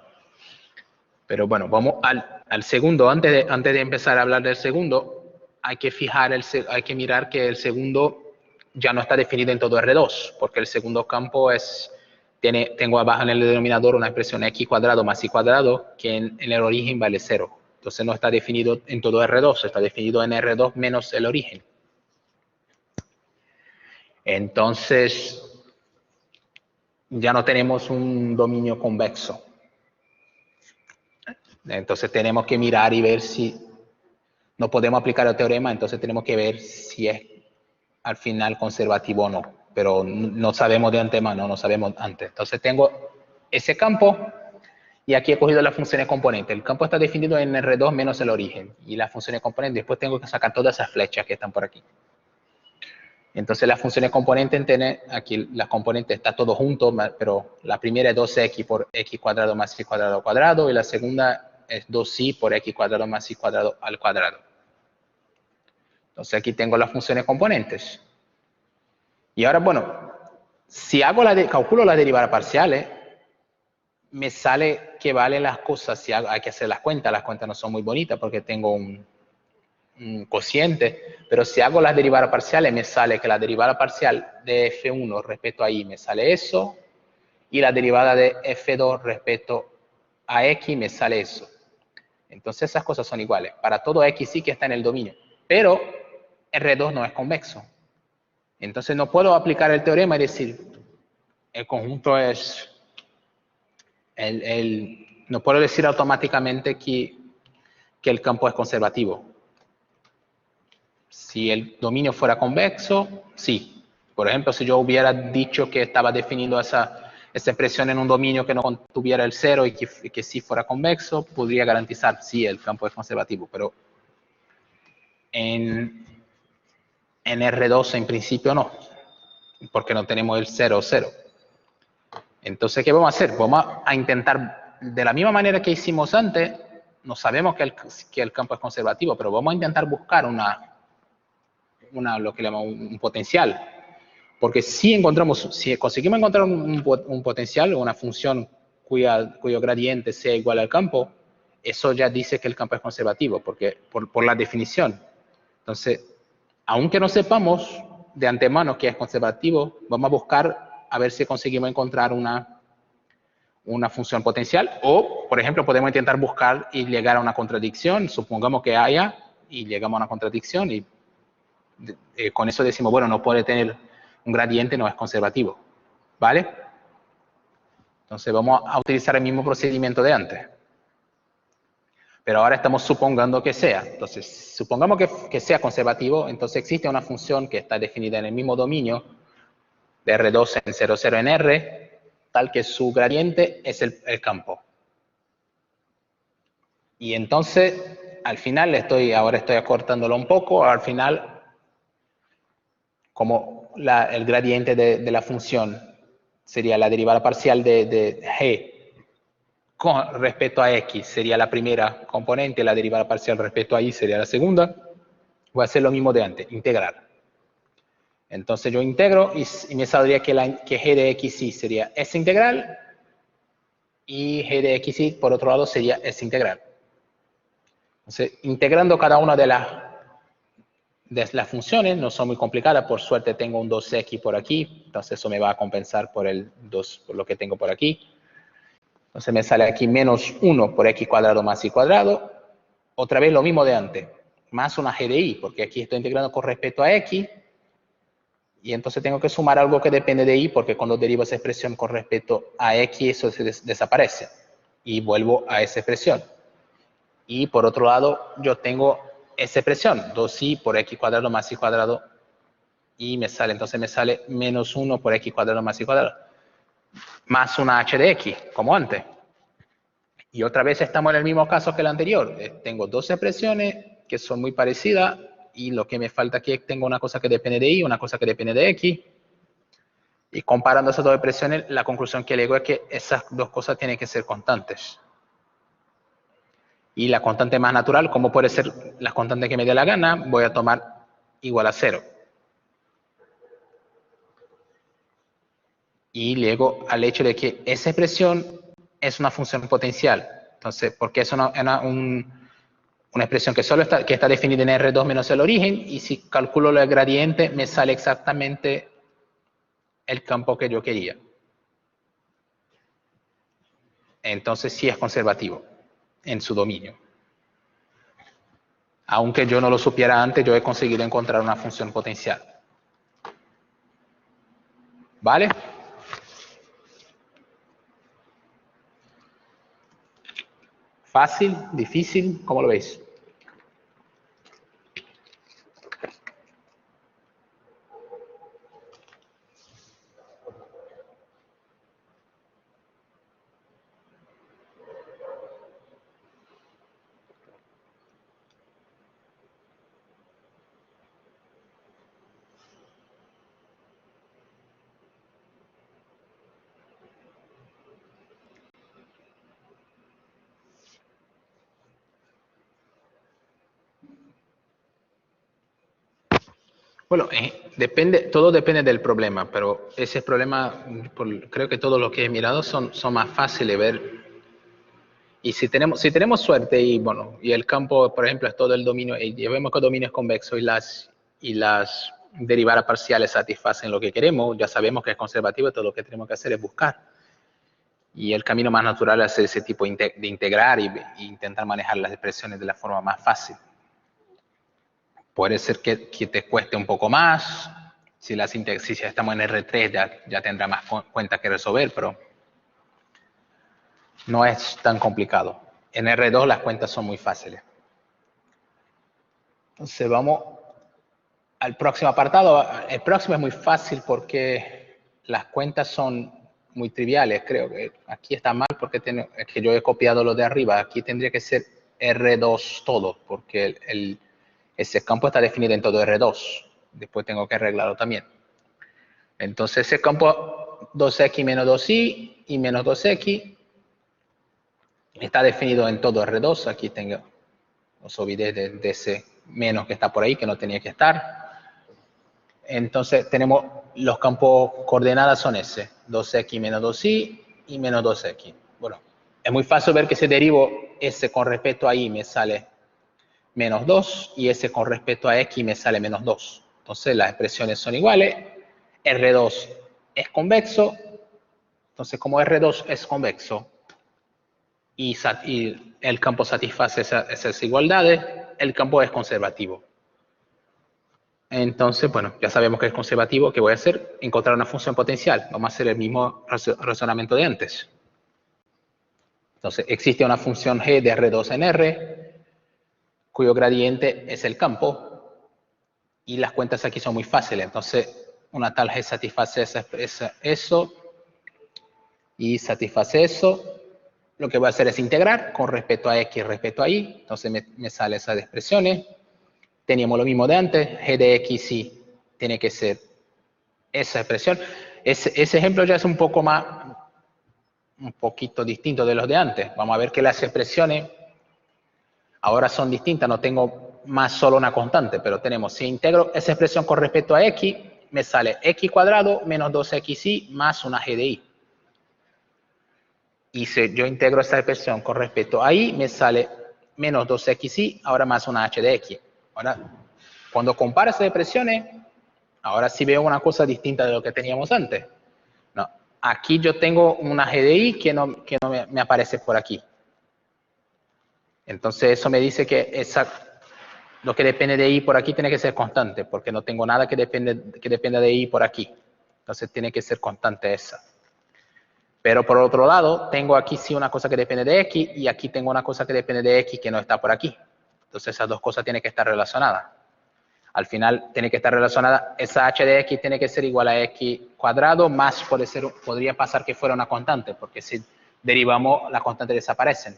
Pero bueno, vamos al segundo. Antes de empezar a hablar del segundo, hay que mirar que el segundo ya no está definido en todo R2, porque el segundo campo tengo abajo en el denominador una expresión x cuadrado más y cuadrado que en el origen vale 0. Entonces no está definido en todo R2, está definido en R2 menos el origen. Entonces ya no tenemos un dominio convexo. Entonces tenemos que mirar y ver si no podemos aplicar el teorema, entonces tenemos que ver si es al final conservativo o no. Pero no sabemos de antemano, no sabemos antes. Entonces tengo ese campo y aquí he cogido las funciones componentes. El campo está definido en R2 menos el origen y las funciones componentes. Después tengo que sacar todas esas flechas que están por aquí. Entonces las funciones componentes, aquí las componentes está todo junto, pero la primera es 2x por x cuadrado más y cuadrado al cuadrado y la segunda es 2y por x cuadrado más y cuadrado al cuadrado. Entonces aquí tengo las funciones componentes. Y ahora, bueno, si calculo las derivadas parciales, me sale que valen las cosas, si hay que hacer las cuentas no son muy bonitas porque tengo un cociente, pero si hago las derivadas parciales, me sale que la derivada parcial de f1 respecto a y me sale eso, y la derivada de f2 respecto a x me sale eso. Entonces esas cosas son iguales. Para todo x sí que está en el dominio, pero R2 no es convexo. Entonces no puedo aplicar el teorema y decir, el conjunto es, no puedo decir automáticamente que el campo es conservativo. Si el dominio fuera convexo, sí. Por ejemplo, si yo hubiera dicho que estaba definiendo esa expresión en un dominio que no contuviera el 0 y que sí fuera convexo, podría garantizar, sí, el campo es conservativo. Pero en R2 en principio no, porque no tenemos el 0, 0. Entonces, ¿qué vamos a hacer? Vamos a intentar, de la misma manera que hicimos antes, no sabemos que el campo es conservativo, pero vamos a intentar buscar lo que llamamos un potencial. Porque si conseguimos encontrar un potencial, una función cuyo gradiente sea igual al campo, eso ya dice que el campo es conservativo, porque por la definición. Entonces, aunque no sepamos de antemano que es conservativo, vamos a buscar a ver si conseguimos encontrar una función potencial, o, por ejemplo, podemos intentar buscar y llegar a una contradicción, supongamos que haya, y llegamos a una contradicción, y con eso decimos, bueno, no puede tener un gradiente, no es conservativo, ¿vale? Entonces vamos a utilizar el mismo procedimiento de antes. Pero ahora estamos supongando que sea. Entonces, supongamos que sea conservativo, entonces existe una función que está definida en el mismo dominio de R2 en 0, 0 en R, tal que su gradiente es el campo. Y entonces, al final, ahora estoy acortándolo un poco, al final, como el gradiente de la función sería la derivada parcial de g con respecto a x, sería la primera componente, la derivada parcial respecto a y sería la segunda, voy a hacer lo mismo de antes, integrar. Entonces yo integro y me saldría que g de xy sería S integral y g de xy por otro lado sería S integral. Entonces, integrando cada una de las funciones, no son muy complicadas, por suerte tengo un 2x por aquí, entonces eso me va a compensar por lo que tengo por aquí. Entonces me sale aquí menos 1 por x cuadrado más y cuadrado. Otra vez lo mismo de antes, más una g de y, porque aquí estoy integrando con respecto a x. Y entonces tengo que sumar algo que depende de y, porque cuando derivo esa expresión con respecto a x, eso desaparece. Y vuelvo a esa expresión. Y por otro lado, yo tengo esa expresión, 2y por x cuadrado más y cuadrado. Y entonces me sale menos 1 por x cuadrado más y cuadrado. Más una h de x, como antes. Y otra vez estamos en el mismo caso que el anterior. Tengo dos expresiones que son muy parecidas. Y lo que me falta aquí es que tengo una cosa que depende de y, una cosa que depende de x. Y comparando esas dos expresiones, la conclusión que llego es que esas dos cosas tienen que ser constantes. Y la constante más natural, como puede ser la constante que me dé la gana, voy a tomar igual a 0. Y llego al hecho de que esa expresión es una función potencial. Entonces, porque es una expresión que solo está definida en R2 menos el origen, y si calculo el gradiente, me sale exactamente el campo que yo quería. Entonces sí es conservativo en su dominio. Aunque yo no lo supiera antes, yo he conseguido encontrar una función potencial. ¿Vale? ¿Fácil? ¿Difícil? ¿Cómo lo veis? Bueno, todo depende del problema, pero ese problema, creo que todos los que he mirado son más fáciles de ver. Y si tenemos suerte y el campo, por ejemplo, es todo el dominio, y vemos que el dominio es convexo y las derivadas parciales satisfacen lo que queremos, ya sabemos que es conservativo, todo lo que tenemos que hacer es buscar. Y el camino más natural es hacer ese tipo de integrar e intentar manejar las expresiones de la forma más fácil. Puede ser que te cueste un poco más. Si estamos en R3 ya tendrá más cuentas que resolver, pero no es tan complicado. En R2 las cuentas son muy fáciles. Entonces vamos al próximo apartado. El próximo es muy fácil porque las cuentas son muy triviales. Creo que aquí está mal porque es que yo he copiado lo de arriba. Aquí tendría que ser R2 todo, porque ese campo está definido en todo R2. Después tengo que arreglarlo también. Entonces ese campo 2x menos 2y y menos 2x está definido en todo R2. Aquí os olvidé de ese menos que está por ahí, que no tenía que estar. Entonces tenemos los campos coordenadas son ese, 2x menos 2y y menos 2x. Bueno, es muy fácil ver que si derivo ese con respecto a y me sale menos 2 y ese con respecto a x me sale menos 2. Entonces las expresiones son iguales. R2 es convexo. Entonces como R2 es convexo y el campo satisface esas igualdades, el campo es conservativo. Entonces, bueno, ya sabemos que es conservativo. ¿Qué voy a hacer? Encontrar una función potencial. Vamos a hacer el mismo razonamiento de antes. Entonces, existe una función g de R2 en R, cuyo gradiente es el campo, y las cuentas aquí son muy fáciles. Entonces, una tal g satisface eso, y satisface eso. Lo que voy a hacer es integrar con respecto a x respecto a y. Entonces, me sale esas expresiones. Teníamos lo mismo de antes, g de x y tiene que ser esa expresión. Ese ejemplo ya es un poquito distinto de los de antes. Vamos a ver que las expresiones ahora son distintas, no tengo más solo una constante, pero tenemos, si integro esa expresión con respecto a x, me sale x cuadrado menos 2xy más una g de y. Y si yo integro esa expresión con respecto a y, me sale menos 2xy, ahora más una h de x. Ahora, cuando comparo esas expresiones, ahora sí veo una cosa distinta de lo que teníamos antes. No, aquí yo tengo una GDI que no me aparece por aquí. Entonces eso me dice que lo que depende de I por aquí tiene que ser constante, porque no tengo nada que dependa de I por aquí. Entonces tiene que ser constante esa. Pero por otro lado, tengo aquí sí una cosa que depende de X y aquí tengo una cosa que depende de X que no está por aquí. Entonces esas dos cosas tienen que estar relacionadas. Al final tiene que estar relacionada, esa h de x tiene que ser igual a x cuadrado más podría pasar que fuera una constante, porque si derivamos, las constantes desaparecen.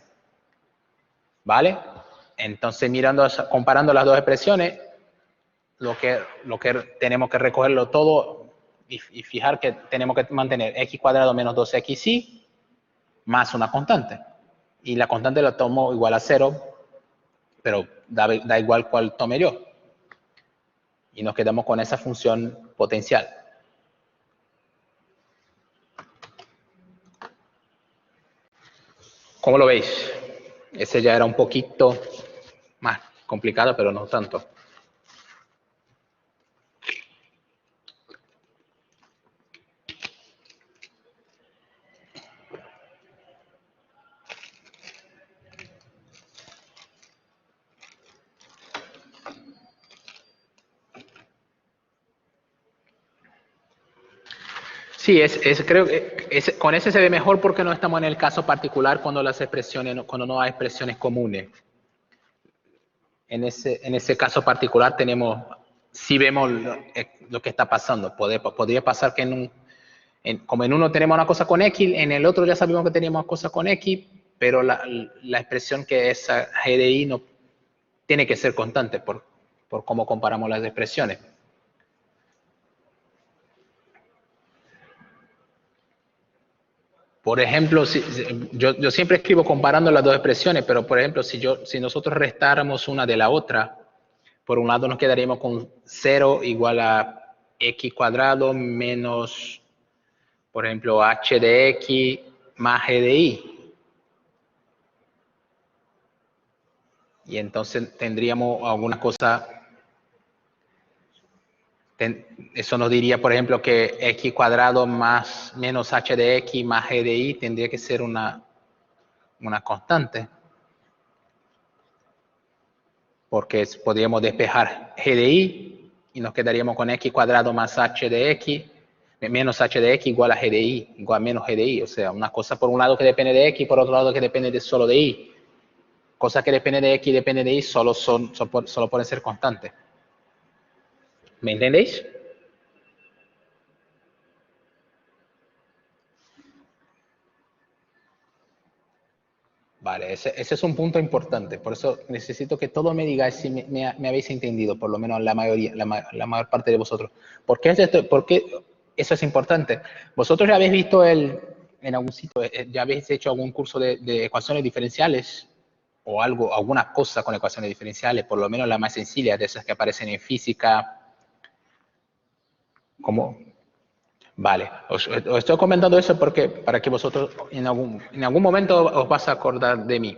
¿Vale? Entonces comparando las dos expresiones, lo que tenemos que recogerlo todo y fijar que tenemos que mantener x cuadrado menos 2xy más una constante. Y la constante la tomo igual a 0, pero da igual cuál tome yo. Y nos quedamos con esa función potencial. ¿Cómo lo veis? Ese ya era un poquito más complicado, pero no tanto. Sí, creo que con ese se ve mejor porque no estamos en el caso particular cuando no hay expresiones comunes. En ese caso particular si vemos lo que está pasando. Podría pasar que como en uno tenemos una cosa con X, en el otro ya sabemos que teníamos cosas con X, pero la expresión que es GDI no tiene que ser constante por cómo comparamos las expresiones. Por ejemplo, yo siempre escribo comparando las dos expresiones, pero por ejemplo, si nosotros restáramos una de la otra, por un lado nos quedaríamos con 0 igual a x cuadrado menos, por ejemplo, h de x más g de y. Y entonces tendríamos alguna cosa, eso nos diría, por ejemplo, que x cuadrado más menos h de x más g de y tendría que ser una constante. Porque podríamos despejar g de y nos quedaríamos con x cuadrado más h de x menos h de x igual a g de y, igual a menos g de y. O sea, una cosa por un lado que depende de x y por otro lado que depende solo de y. Cosas que dependen de x y dependen de y solo pueden ser constantes. ¿Me entendéis? Vale, ese es un punto importante. Por eso necesito que todos me digáis si me habéis entendido, por lo menos la mayor parte de vosotros. ¿Por qué eso es importante? Vosotros ya habéis visto en algún sitio, ya habéis hecho algún curso de ecuaciones diferenciales o alguna cosa con ecuaciones diferenciales, por lo menos la más sencilla de esas que aparecen en física. ¿Cómo? Vale, os estoy comentando eso para que vosotros en algún momento os vas a acordar de mí.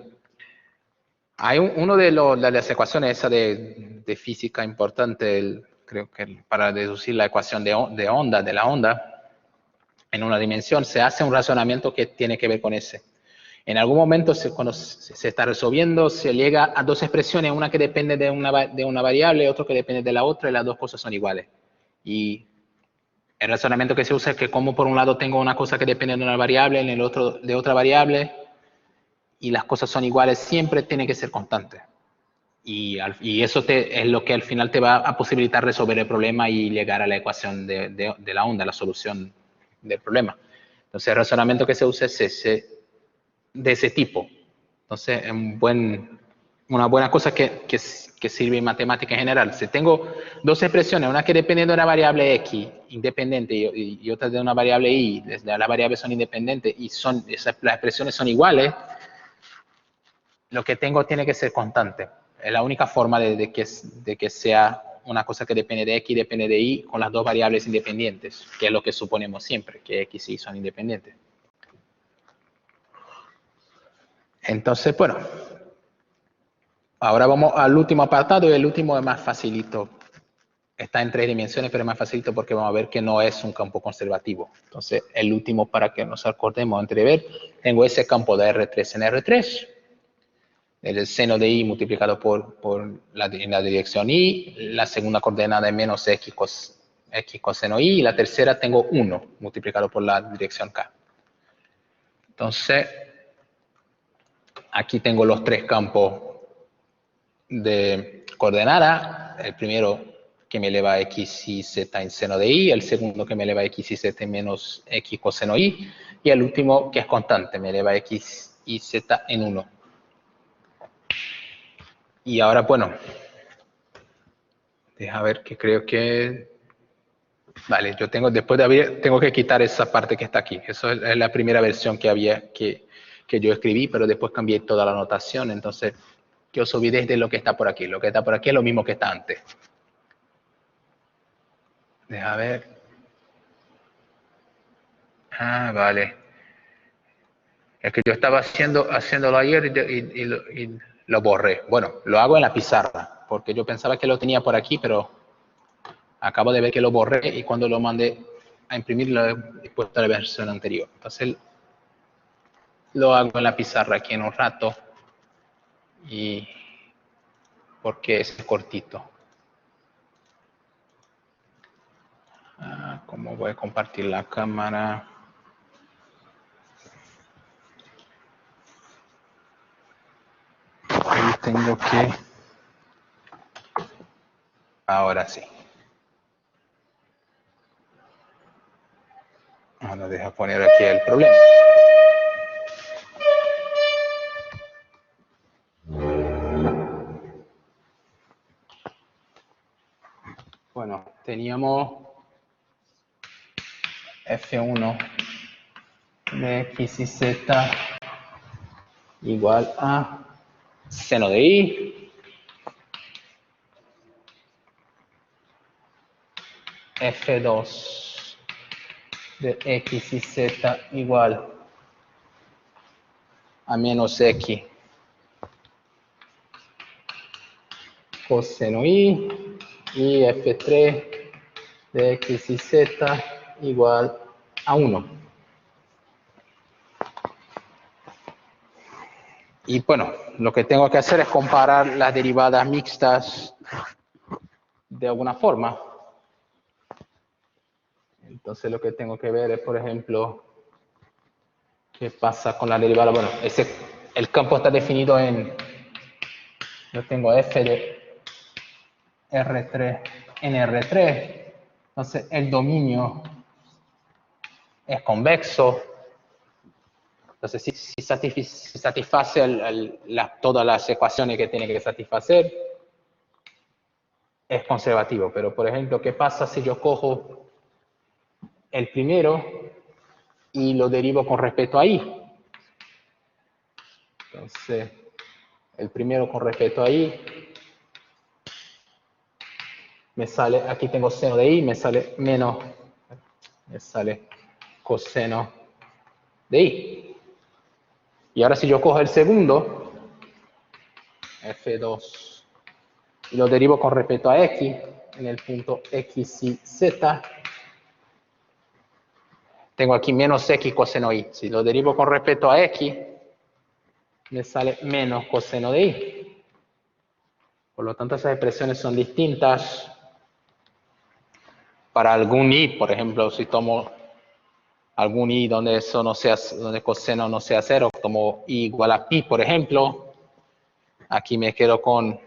Hay uno de las ecuaciones esa de física importante, creo que para deducir la ecuación de la onda, en una dimensión, se hace un razonamiento que tiene que ver con ese. En algún momento, cuando se está resolviendo, se llega a dos expresiones, una que depende de una variable, otra que depende de la otra, y las dos cosas son iguales. Y el razonamiento que se usa es que como por un lado tengo una cosa que depende de una variable, en el otro de otra variable, y las cosas son iguales, siempre tiene que ser constante. Y eso es lo que al final te va a posibilitar resolver el problema y llegar a la ecuación de la onda, la solución del problema. Entonces el razonamiento que se usa es de ese tipo. Entonces es una buena cosa que sirve en matemática en general. Si tengo dos expresiones, una que depende de una variable x independiente y otra de una variable y, las variables son independientes y las expresiones son iguales, lo que tengo tiene que ser constante. Es la única forma de que sea una cosa que depende de x y depende de y con las dos variables independientes, que es lo que suponemos siempre, que x y y son independientes. Entonces, bueno, ahora vamos al último apartado y el último es más facilito. está en 3 dimensiones, pero es más facilito porque vamos a ver que no es un campo conservativo. Entonces, el último para que nos acordemos antes de ver, tengo ese campo de R3 en R3, el seno de I multiplicado en la dirección I, la segunda coordenada es menos X coseno I, y la tercera tengo 1 multiplicado por la dirección K. Entonces, aquí tengo los 3 campos de coordenada, el primero que me eleva a x y z en seno de i, el segundo que me eleva a x y z en menos x coseno i, y el último que es constante, me eleva a x y z en 1. Y ahora, bueno, deja ver que creo que... Vale, yo tengo, después de abrir, tengo que quitar esa parte que está aquí. Eso es la primera versión que había, que yo escribí, pero después cambié toda la notación, entonces que os olvidéis de lo que está por aquí. Lo que está por aquí es lo mismo que está antes. Deja ver. Ah, vale. Es que yo estaba haciéndolo ayer y lo borré. Bueno, lo hago en la pizarra, porque yo pensaba que lo tenía por aquí, pero acabo de ver que lo borré y cuando lo mandé a imprimir lo he puesto a la versión anterior. Entonces lo hago en la pizarra aquí en un rato y porque es cortito. ¿Cómo voy a compartir la cámara? Ahí tengo que... Ahora sí. Ahora deja poner aquí el problema. Bueno, teníamos F1 de X y Z igual a seno de I, F2 de X y Z igual a menos X coseno I, y F3 de X y Z igual a 1. Y bueno, lo que tengo que hacer es comparar las derivadas mixtas de alguna forma. Entonces lo que tengo que ver es, por ejemplo, qué pasa con la derivada. Bueno, el campo está definido en, yo tengo f de R3 en R3, entonces el dominio es convexo. Entonces, si satisface todas las ecuaciones que tiene que satisfacer, es conservativo. Pero, por ejemplo, ¿qué pasa si yo cojo el primero y lo derivo con respecto a i? Entonces, el primero con respecto a i, me sale, aquí tengo seno de i, me sale menos, me sale coseno de i. Y ahora si yo cojo el segundo, F2, y lo derivo con respecto a x, en el punto x y z, tengo aquí menos x coseno i. Si lo derivo con respecto a x, me sale menos coseno de i. Por lo tanto, esas expresiones son distintas para algún i. Por ejemplo, si tomo algún i donde eso no sea, donde coseno no sea 0, como i igual a pi, por ejemplo, aquí me quedo con,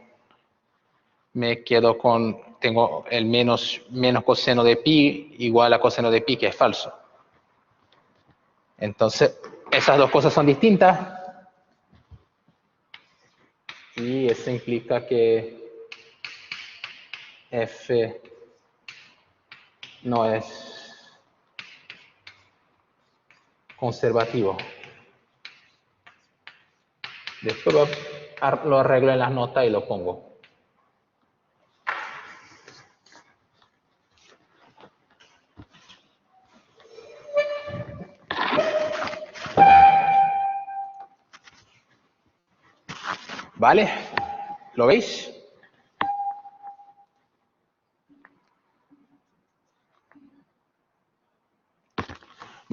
tengo el menos coseno de pi igual a coseno de pi, que es falso. Entonces, esas dos cosas son distintas. Y eso implica que f no es conservativo. Después lo arreglo en las notas y lo pongo. ¿Vale? ¿Lo veis?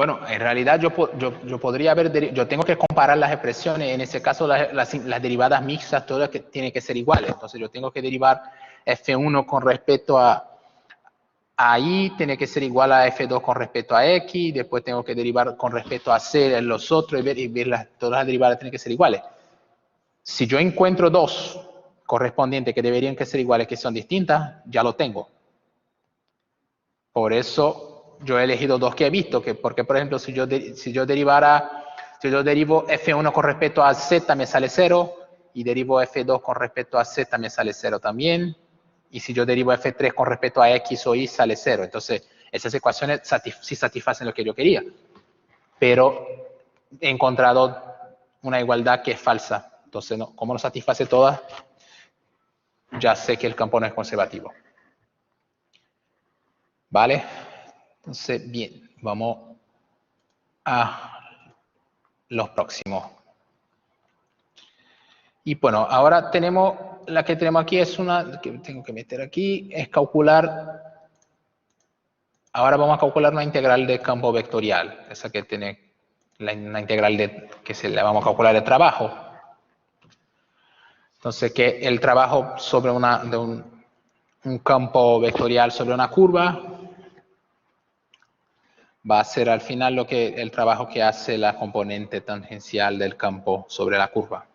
Bueno, en realidad yo podría haber, yo tengo que comparar las expresiones, en ese caso las derivadas mixtas todas que tienen que ser iguales, entonces yo tengo que derivar f1 con respecto a y tiene que ser igual a f2 con respecto a x, después tengo que derivar con respecto a c en los otros y ver todas las derivadas tienen que ser iguales. Si yo encuentro dos correspondientes que deberían que ser iguales que son distintas, ya lo tengo. Por eso yo he elegido dos que he visto, porque por ejemplo si yo derivo f1 con respecto a z me sale 0, y derivo f2 con respecto a z me sale 0 también, y si yo derivo f3 con respecto a x o y sale 0. Entonces esas ecuaciones sí satisfacen lo que yo quería, pero he encontrado una igualdad que es falsa. Entonces, como no satisface todas, ya sé que el campo no es conservativo. ¿Vale? Entonces, bien, vamos a los próximos. Y bueno, ahora tenemos, la que tenemos aquí es una, que tengo que meter aquí, es calcular, ahora vamos a calcular una integral de campo vectorial, esa que tiene una integral que se la vamos a calcular de trabajo. Entonces, que el trabajo sobre un campo vectorial sobre una curva va a ser al final el trabajo que hace la componente tangencial del campo sobre la curva.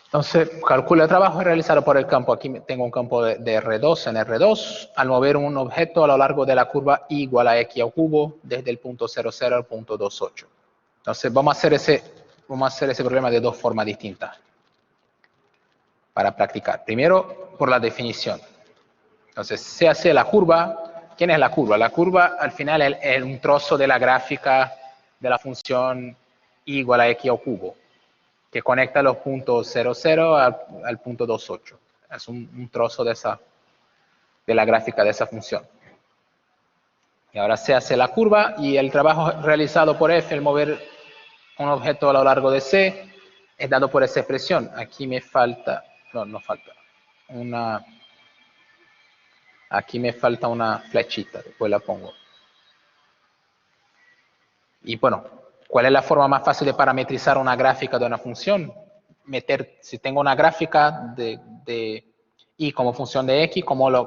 Entonces, calculo el trabajo realizado por el campo. Aquí tengo un campo de R2 en R2. Al mover un objeto a lo largo de la curva y igual a x al cubo desde el punto 0,0 al punto 2,8. Entonces, vamos a hacer ese problema de dos formas distintas para practicar. Primero, por la definición. Entonces, se hace la curva. ¿Quién es la curva? La curva al final es un trozo de la gráfica de la función y igual a x al cubo, que conecta los puntos 0,0 al punto 2,8. Es un trozo de la gráfica de esa función. Y ahora se hace la curva y el trabajo realizado por f, el mover un objeto a lo largo de c, es dado por esa expresión. Aquí me falta, no falta, aquí me falta una flechita, después la pongo. Y bueno, ¿cuál es la forma más fácil de parametrizar una gráfica de una función? Si tengo una gráfica de y como función de x,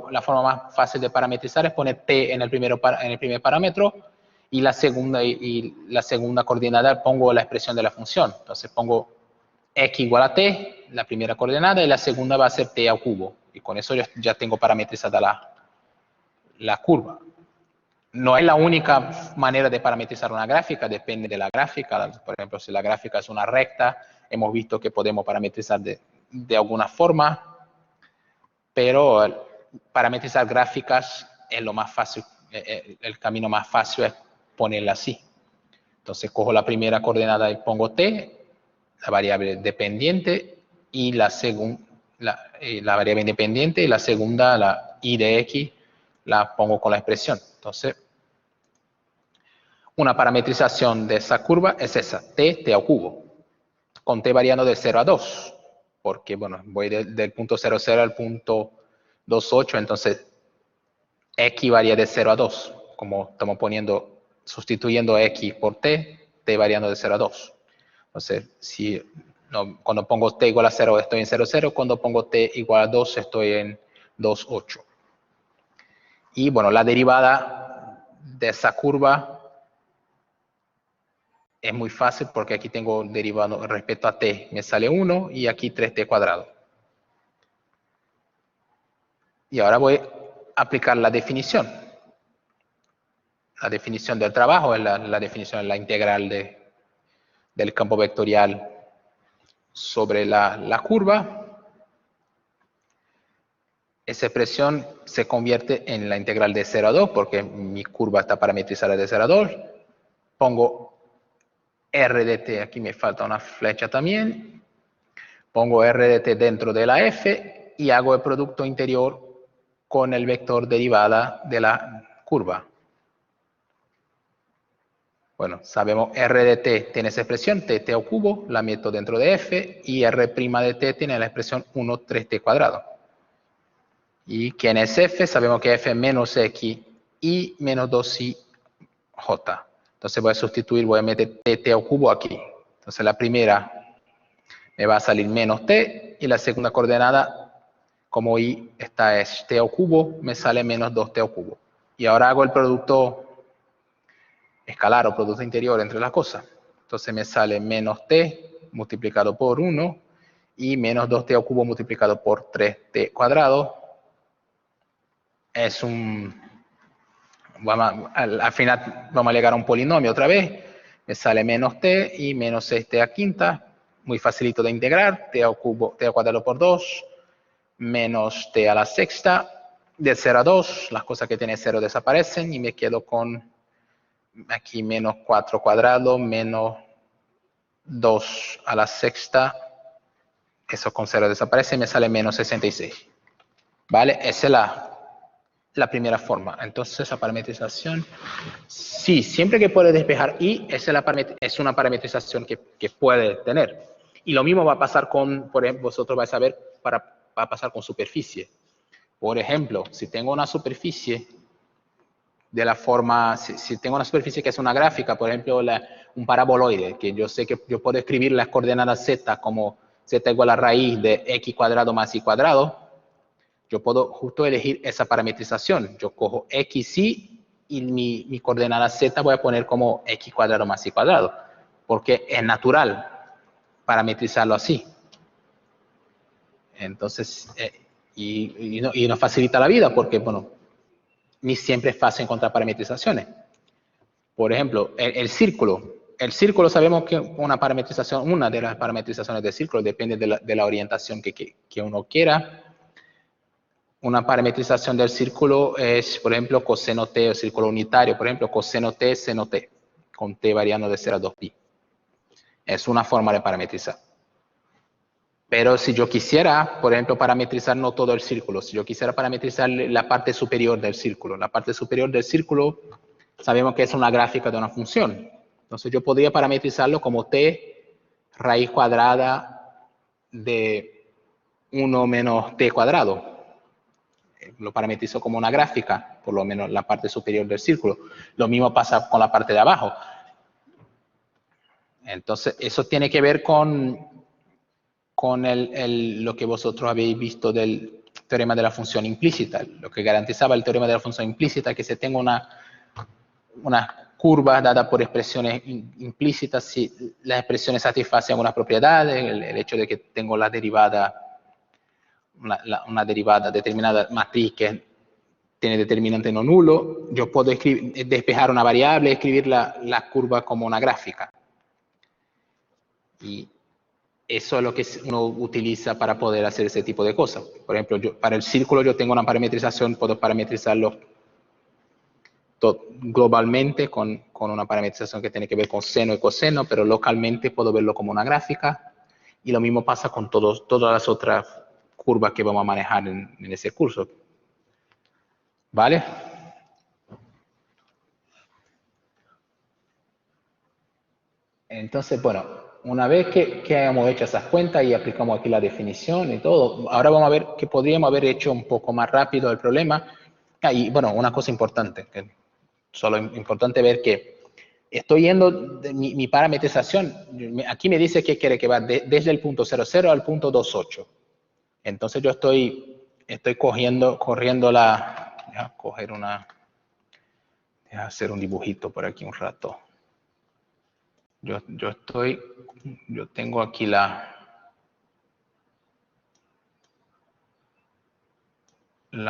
la forma más fácil de parametrizar es poner t en el primer parámetro y la segunda coordenada pongo la expresión de la función. Entonces pongo x igual a t, la primera coordenada, y la segunda va a ser t al cubo. Y con eso ya tengo parametrizada la curva. No es la única manera de parametrizar una gráfica, depende de la gráfica. Por ejemplo, si la gráfica es una recta, hemos visto que podemos parametrizar de alguna forma, pero parametrizar gráficas es lo más fácil, el camino más fácil es ponerla así. Entonces cojo la primera coordenada y pongo t, la variable dependiente, y la variable independiente, y la segunda, la y de x, la pongo con la expresión. Entonces, una parametrización de esa curva es esa, t al cubo, con t variando de 0 a 2, porque bueno, voy del punto 0,0 al punto 2,8, entonces x varía de 0 a 2, como estamos sustituyendo x por t variando de 0 a 2. Entonces, cuando pongo t igual a 0 estoy en 0,0, cuando pongo t igual a 2 estoy en 2,8. Y bueno, la derivada de esa curva es muy fácil porque aquí tengo derivado respecto a t, me sale 1 y aquí 3t cuadrado. Y ahora voy a aplicar la definición. La definición del trabajo es la definición de la integral del campo vectorial sobre la curva. Esa expresión se convierte en la integral de 0 a 2 porque mi curva está parametrizada de 0 a 2. Pongo r de t, aquí me falta una flecha también. Pongo r de t dentro de la f y hago el producto interior con el vector derivada de la curva. Bueno, sabemos r de t tiene esa expresión, t al cubo, la meto dentro de f, y r' de t tiene la expresión 1, 3t cuadrado. Y ¿quién es f? Sabemos que f es menos x y menos 2y j. Entonces voy a sustituir, voy a meter t al cubo aquí. Entonces la primera me va a salir menos t y la segunda coordenada, como y esta es t al cubo, me sale menos 2t al cubo. Y ahora hago el producto escalar o producto interior entre las cosas. Entonces me sale menos t multiplicado por 1 y menos 2t al cubo multiplicado por 3t cuadrado. Es un... al final vamos a llegar a un polinomio otra vez. Me sale menos t y menos 6t a quinta. Muy facilito de integrar. T al cubo, t al cuadrado por 2. Menos t a la sexta. De 0 a 2. Las cosas que tienen 0 desaparecen. Y me quedo con aquí menos 4 cuadrado. Menos 2 a la sexta. Eso con 0 desaparece y me sale menos 66. ¿Vale? Esa es la primera forma. Entonces, esa parametrización, sí, siempre que puede despejar y, esa es una parametrización que puede tener. Y lo mismo va a pasar con, por ejemplo, vosotros vais a ver, va a pasar con superficie. Por ejemplo, si tengo una superficie de la forma, si tengo una superficie que es una gráfica, por ejemplo, un paraboloide, que yo sé que yo puedo escribir las coordenadas z como z igual a raíz de x cuadrado más y cuadrado, yo puedo justo elegir esa parametrización. Yo cojo x, y mi coordenada z voy a poner como x cuadrado más y cuadrado, porque es natural parametrizarlo así. Entonces, y nos facilita la vida, porque, bueno, ni siempre es fácil encontrar parametrizaciones. Por ejemplo, el círculo. El círculo sabemos que una de las parametrizaciones del círculo depende de la orientación que uno quiera. Una parametrización del círculo es, por ejemplo, coseno t o círculo unitario. Por ejemplo, coseno t, seno t, con t variando de 0 a 2pi. Es una forma de parametrizar. Pero si yo quisiera, por ejemplo, parametrizar no todo el círculo, si yo quisiera parametrizar la parte superior del círculo, sabemos que es una gráfica de una función. Entonces yo podría parametrizarlo como t raíz cuadrada de 1 menos t cuadrado. Lo parametrizo como una gráfica, por lo menos la parte superior del círculo. Lo mismo pasa con la parte de abajo. Entonces, eso tiene que ver con lo que vosotros habéis visto del teorema de la función implícita. Lo que garantizaba el teorema de la función implícita, que se tenga una curva dada por expresiones implícitas, si las expresiones satisfacen algunas propiedades, el hecho de que tengo la derivada, una derivada determinada matriz que tiene determinante no nulo, yo puedo despejar una variable y escribir la curva como una gráfica. Y eso es lo que uno utiliza para poder hacer ese tipo de cosas. Por ejemplo, para el círculo yo tengo una parametrización, puedo parametrizarlo globalmente con una parametrización que tiene que ver con seno y coseno, pero localmente puedo verlo como una gráfica. Y lo mismo pasa con todas las otras curvas que vamos a manejar en ese curso. ¿Vale? Entonces, bueno, una vez que hayamos hecho esas cuentas y aplicamos aquí la definición y todo, ahora vamos a ver que podríamos haber hecho un poco más rápido el problema. Y bueno, una cosa importante, que solo importante ver que estoy yendo de mi parametrización, aquí me dice que quiere que va desde el punto 00 al punto 28. Entonces yo estoy corriendo deja hacer un dibujito por aquí un rato. Yo tengo aquí la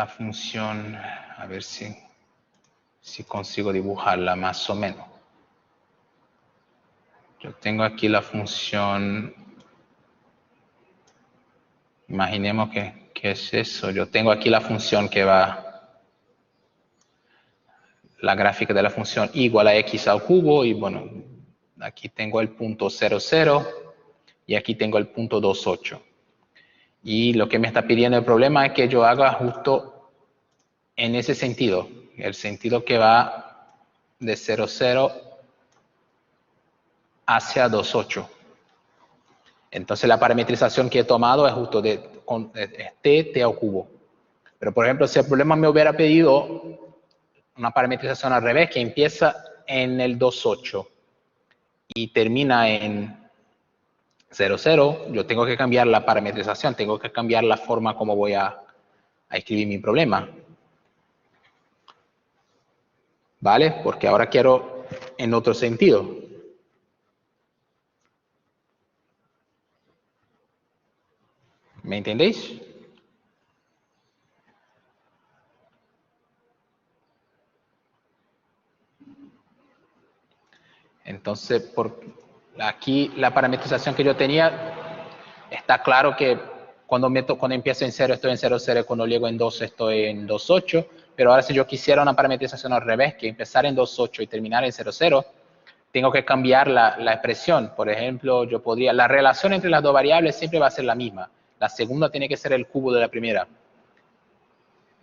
función, a ver si consigo dibujarla más o menos. Yo tengo aquí la función, imaginemos que es eso. Yo tengo aquí la función que va, la gráfica de la función igual a x al cubo, y bueno, aquí tengo el punto 00 y aquí tengo el punto 28. Y lo que me está pidiendo el problema es que yo haga justo en ese sentido, el sentido que va de 00 hacia 28. Entonces la parametrización que he tomado es justo con t al cubo. Pero por ejemplo, si el problema me hubiera pedido una parametrización al revés, que empieza en el 2,8 y termina en 0,0, yo tengo que cambiar la parametrización, tengo que cambiar la forma como voy a escribir mi problema. ¿Vale? Porque ahora quiero en otro sentido. ¿Me entendéis? Entonces, aquí la parametrización que yo tenía, está claro que cuando empiezo en 0 estoy en 0,0, cuando llego en 2 estoy en 2,8, pero ahora si yo quisiera una parametrización al revés, que empezar en 2,8 y terminar en 0,0, tengo que cambiar la expresión. Por ejemplo, yo podría, la relación entre las dos variables siempre va a ser la misma. La segunda tiene que ser el cubo de la primera.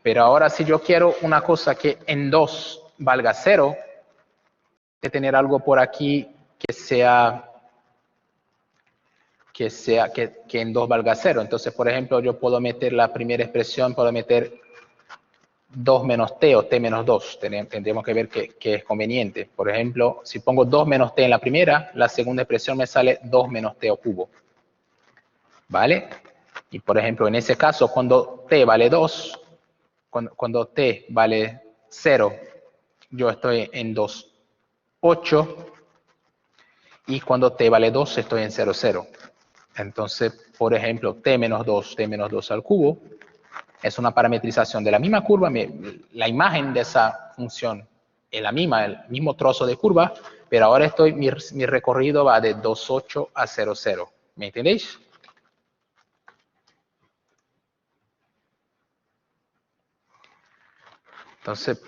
Pero ahora si yo quiero una cosa que en 2 valga 0, de tener algo por aquí que en 2 valga 0. Entonces, por ejemplo, yo puedo meter la primera expresión, puedo meter 2 menos t o t menos 2. Tendríamos que ver qué es conveniente. Por ejemplo, si pongo 2 menos t en la primera, la segunda expresión me sale 2 menos t al cubo. ¿Vale? Y por ejemplo, en ese caso, cuando t vale 2, cuando t vale 0, yo estoy en 2,8. Y cuando t vale 2, estoy en 0,0. Entonces, por ejemplo, t menos 2 al cubo, es una parametrización de la misma curva. La imagen de esa función es la misma, el mismo trozo de curva, pero ahora mi recorrido va de 2,8 a 0,0. ¿Me entendéis? Entonces,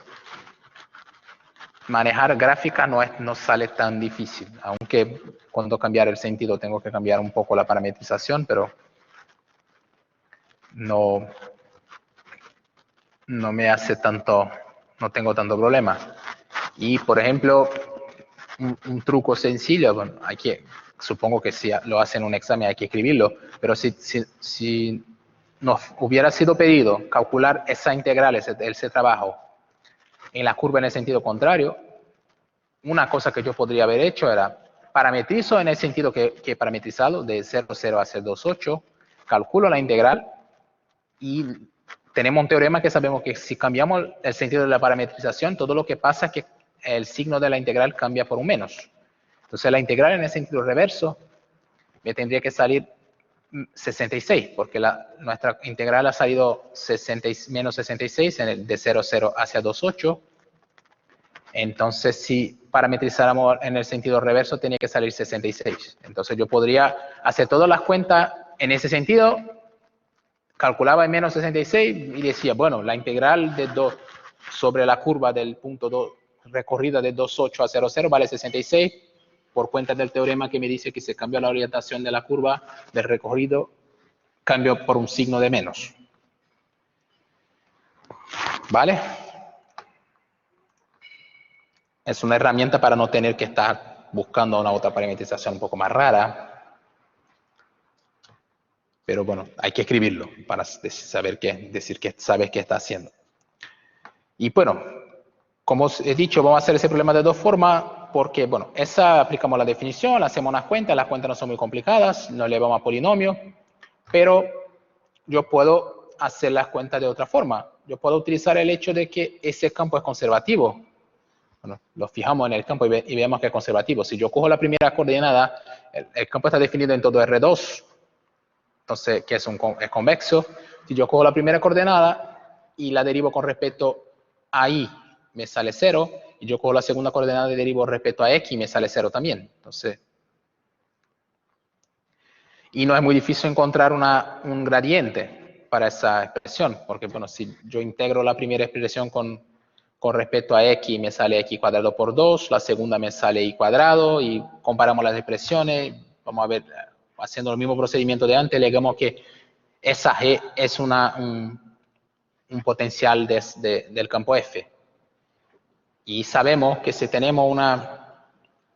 manejar gráfica no sale tan difícil, aunque cuando cambiar el sentido tengo que cambiar un poco la parametrización, pero no me hace tanto, no tengo tanto problema. Y por ejemplo, un truco sencillo, bueno, supongo que si lo hacen en un examen hay que escribirlo, pero si nos hubiera sido pedido calcular esa integral, ese trabajo, en la curva en el sentido contrario, una cosa que yo podría haber hecho era parametrizo en el sentido que he parametrizado, de 0,0 a 0,28, calculo la integral y tenemos un teorema que sabemos que si cambiamos el sentido de la parametrización, todo lo que pasa es que el signo de la integral cambia por un menos. Entonces la integral en el sentido reverso me tendría que salir 66, porque nuestra integral ha salido menos 66 de 0,0 hacia 2,8. Entonces, si parametrizáramos en el sentido reverso, tenía que salir 66. Entonces, yo podría hacer todas las cuentas en ese sentido, calculaba en menos 66 y decía, bueno, la integral de 2 sobre la curva del punto 2, recorrida de 2,8 a 0,0 vale 66, por cuenta del teorema que me dice que se cambia la orientación de la curva del recorrido, cambio por un signo de menos. ¿Vale? Es una herramienta para no tener que estar buscando una otra parametrización un poco más rara. Pero bueno, hay que escribirlo para saber decir que sabes qué está haciendo. Y bueno, como os he dicho, vamos a hacer ese problema de dos formas, porque bueno, esa aplicamos la definición, hacemos unas cuentas, las cuentas no son muy complicadas, no le vamos a polinomio, pero yo puedo hacer las cuentas de otra forma. Yo puedo utilizar el hecho de que ese campo es conservativo. Bueno, lo fijamos en el campo y vemos que es conservativo. Si yo cojo la primera coordenada, el campo está definido en todo R2, entonces, que es convexo. Si yo cojo la primera coordenada y la derivo con respecto a y, me sale 0. Y yo cojo la segunda coordenada y derivo respecto a x, me sale 0 también. Entonces, y no es muy difícil encontrar un gradiente para esa expresión, porque bueno, si yo integro la primera expresión con respecto a x, me sale x cuadrado por 2, la segunda me sale y cuadrado, y comparamos las expresiones, vamos a ver, haciendo el mismo procedimiento de antes, le digamos que esa g es un potencial del campo f. Y sabemos que si tenemos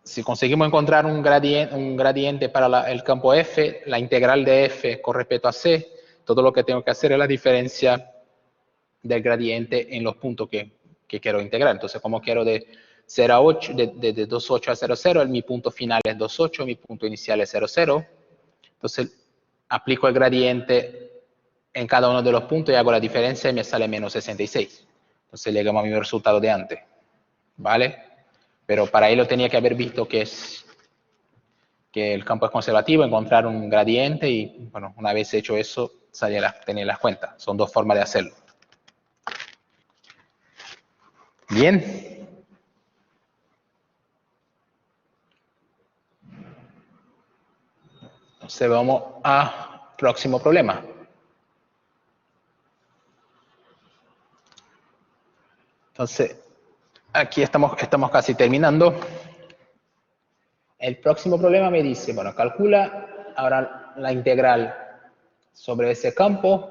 si conseguimos encontrar un gradiente para el campo f, la integral de f con respecto a c, todo lo que tengo que hacer es la diferencia del gradiente en los puntos que quiero integrar. Entonces, como quiero de 0 a 8, de 2,8 a 0,0, mi punto final es 2,8, mi punto inicial es 0,0. Entonces, aplico el gradiente en cada uno de los puntos y hago la diferencia y me sale menos 66. Entonces, llegamos a mi resultado de antes. ¿Vale? Pero para ello tenía que haber visto que el campo es conservativo, encontrar un gradiente y, bueno, una vez hecho eso, tener las cuentas. Son dos formas de hacerlo. Bien. Entonces vamos al próximo problema. Entonces, aquí estamos casi terminando. El próximo problema me dice, bueno, calcula ahora la integral sobre ese campo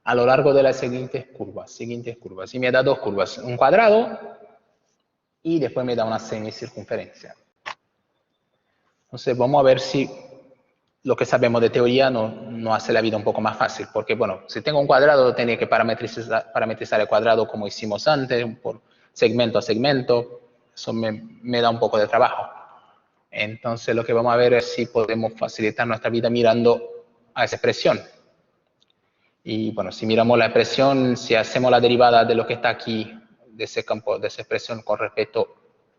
a lo largo de las siguientes curvas. Y me da dos curvas, un cuadrado y después me da una semicircunferencia. Entonces vamos a ver si lo que sabemos de teoría no hace la vida un poco más fácil, porque bueno, si tengo un cuadrado tenía que parametrizar el cuadrado como hicimos antes, por segmento a segmento, eso me da un poco de trabajo. Entonces lo que vamos a ver es si podemos facilitar nuestra vida mirando a esa expresión. Y bueno, si miramos la expresión, si hacemos la derivada de lo que está aquí, de ese campo, de esa expresión con respecto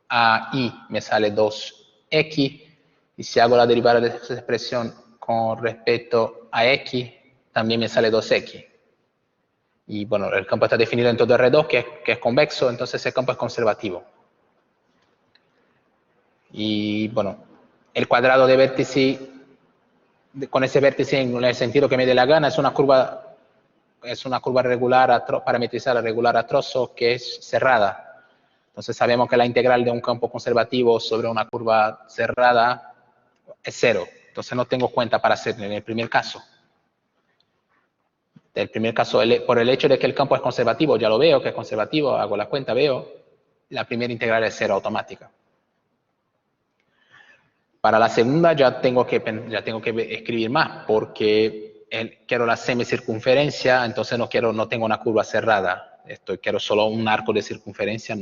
a y, me sale 2x, y si hago la derivada de esa expresión con respecto a x, también me sale 2x. Y bueno, el campo está definido en todo R2, que es convexo, entonces ese campo es conservativo. Y bueno, el cuadrado de vértice, con ese vértice en el sentido que me dé la gana, es una curva regular, parametrizada regular a trozo, que es cerrada. Entonces sabemos que la integral de un campo conservativo sobre una curva cerrada es 0. Entonces no tengo cuenta para hacer en el primer caso. El primer caso, por el hecho de que el campo es conservativo, ya lo veo que es conservativo, hago la cuenta, veo, la primera integral es 0 automática. Para la segunda ya tengo que escribir más, porque quiero la semicircunferencia, entonces no tengo una curva cerrada. Quiero solo un arco de circunferencia.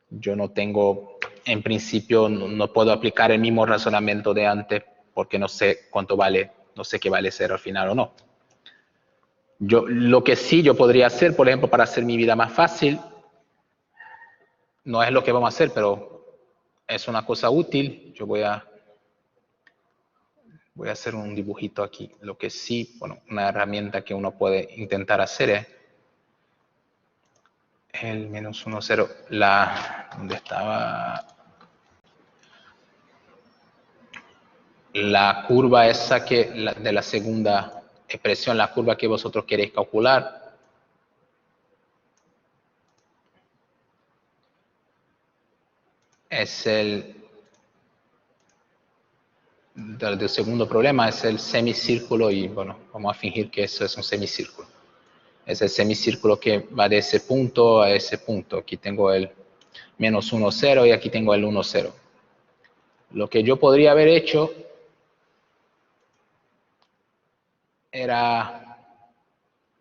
Yo no tengo, en principio, no puedo aplicar el mismo razonamiento de antes, porque no sé cuánto vale, no sé qué vale 0 al final o no. Lo que sí yo podría hacer, por ejemplo, para hacer mi vida más fácil, no es lo que vamos a hacer, pero es una cosa útil. Yo voy a hacer un dibujito aquí. Lo que sí, bueno, una herramienta que uno puede intentar hacer es el menos 1, 0, ¿dónde estaba? La curva esa de la segunda expresión, la curva que vosotros queréis calcular. Es del segundo problema, es el semicírculo y bueno, vamos a fingir que eso es un semicírculo. Es el semicírculo que va de ese punto a ese punto. Aquí tengo el menos 1, 0 y aquí tengo el 1, 0. Lo que yo podría haber hecho era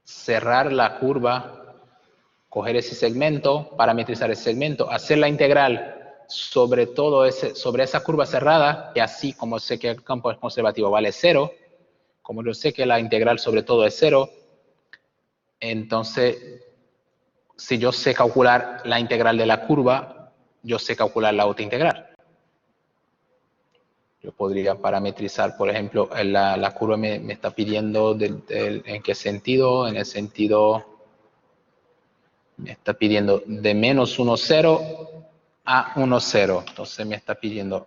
cerrar la curva, coger ese segmento, parametrizar ese segmento, hacer la integral sobre esa curva cerrada, que así como sé que el campo es conservativo vale 0, como yo sé que la integral sobre todo es 0, entonces si yo sé calcular la integral de la curva, yo sé calcular la otra integral. Yo podría parametrizar, por ejemplo, la curva me está pidiendo ¿en qué sentido? En el sentido, me está pidiendo de menos 1, 0 a 1, 0. Entonces me está pidiendo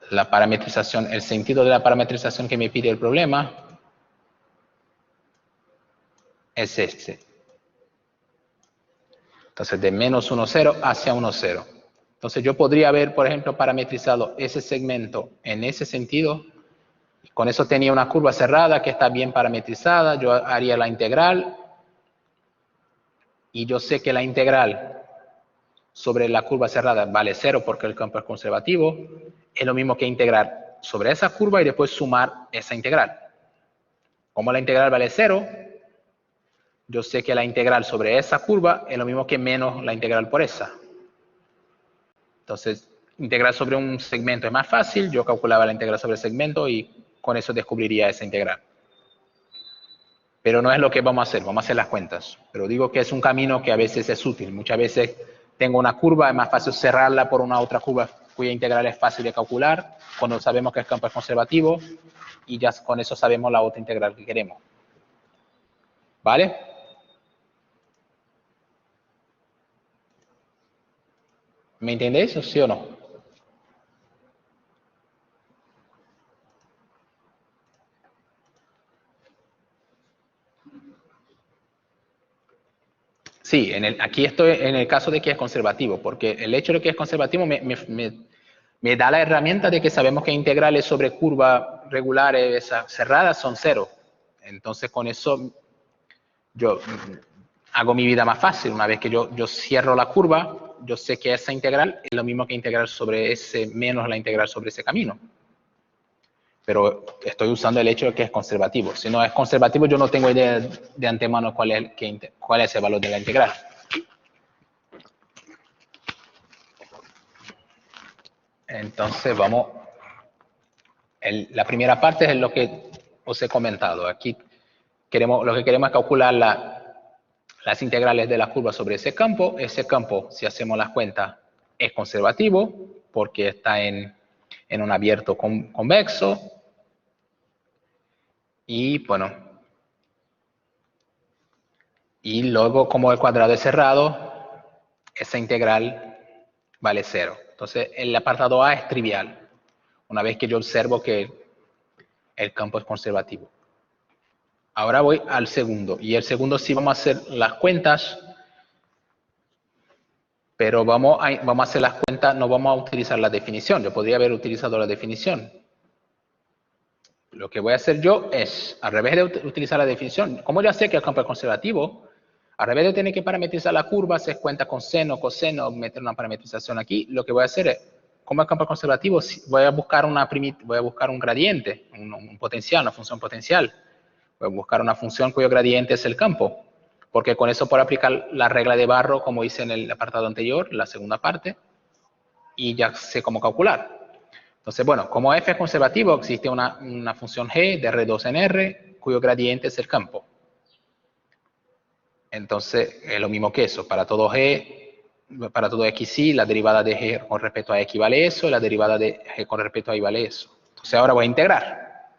la parametrización, el sentido de la parametrización que me pide el problema es este. Entonces de menos 1, 0 hacia 1, 0. Entonces yo podría haber, por ejemplo, parametrizado ese segmento en ese sentido. Con eso tenía una curva cerrada que está bien parametrizada. Yo haría la integral. Y yo sé que la integral sobre la curva cerrada vale 0 porque el campo es conservativo. Es lo mismo que integrar sobre esa curva y después sumar esa integral. Como la integral vale 0, yo sé que la integral sobre esa curva es lo mismo que menos la integral por esa. Entonces, integrar sobre un segmento es más fácil, yo calculaba la integral sobre el segmento y con eso descubriría esa integral. Pero no es lo que vamos a hacer las cuentas. Pero digo que es un camino que a veces es útil. Muchas veces tengo una curva, es más fácil cerrarla por una otra curva cuya integral es fácil de calcular, cuando sabemos que el campo es conservativo, y ya con eso sabemos la otra integral que queremos. ¿Vale? ¿Me entendéis, sí o no? Sí, aquí estoy en el caso de que es conservativo, porque el hecho de que es conservativo me da la herramienta de que sabemos que integrales sobre curvas regulares cerradas son cero. Entonces, con eso yo hago mi vida más fácil. Una vez que yo cierro la curva, yo sé que esa integral es lo mismo que integral sobre ese menos la integral sobre ese camino. Pero estoy usando el hecho de que es conservativo. Si no es conservativo, yo no tengo idea de antemano cuál es el valor de la integral. Entonces, vamos. La primera parte es lo que os he comentado. Aquí lo que queremos es calcular las integrales de la curva sobre ese campo. Ese campo, si hacemos las cuentas, es conservativo porque está en un abierto convexo. Y bueno, y luego como el cuadrado es cerrado, esa integral vale 0. Entonces el apartado A es trivial, una vez que yo observo que el campo es conservativo. Ahora voy al segundo, y el segundo sí vamos a hacer las cuentas, pero vamos a hacer las cuentas, no vamos a utilizar la definición. Yo podría haber utilizado la definición. Lo que voy a hacer yo es, al revés de utilizar la definición, como ya sé que el campo es conservativo, al revés de tener que parametrizar la curva, hacer cuenta con seno, coseno, meter una parametrización aquí, lo que voy a hacer es, como el campo es conservativo, voy a buscar un gradiente, un potencial, una función potencial. Voy a buscar una función cuyo gradiente es el campo, porque con eso puedo aplicar la regla de Barro, como hice en el apartado anterior, la segunda parte, y ya sé cómo calcular. Entonces, bueno, como f es conservativo, existe una función g de R2 en R, cuyo gradiente es el campo. Entonces, es lo mismo que eso. Para todo xy, la derivada de g con respecto a x vale eso, y la derivada de g con respecto a y vale eso. Entonces, ahora voy a integrar.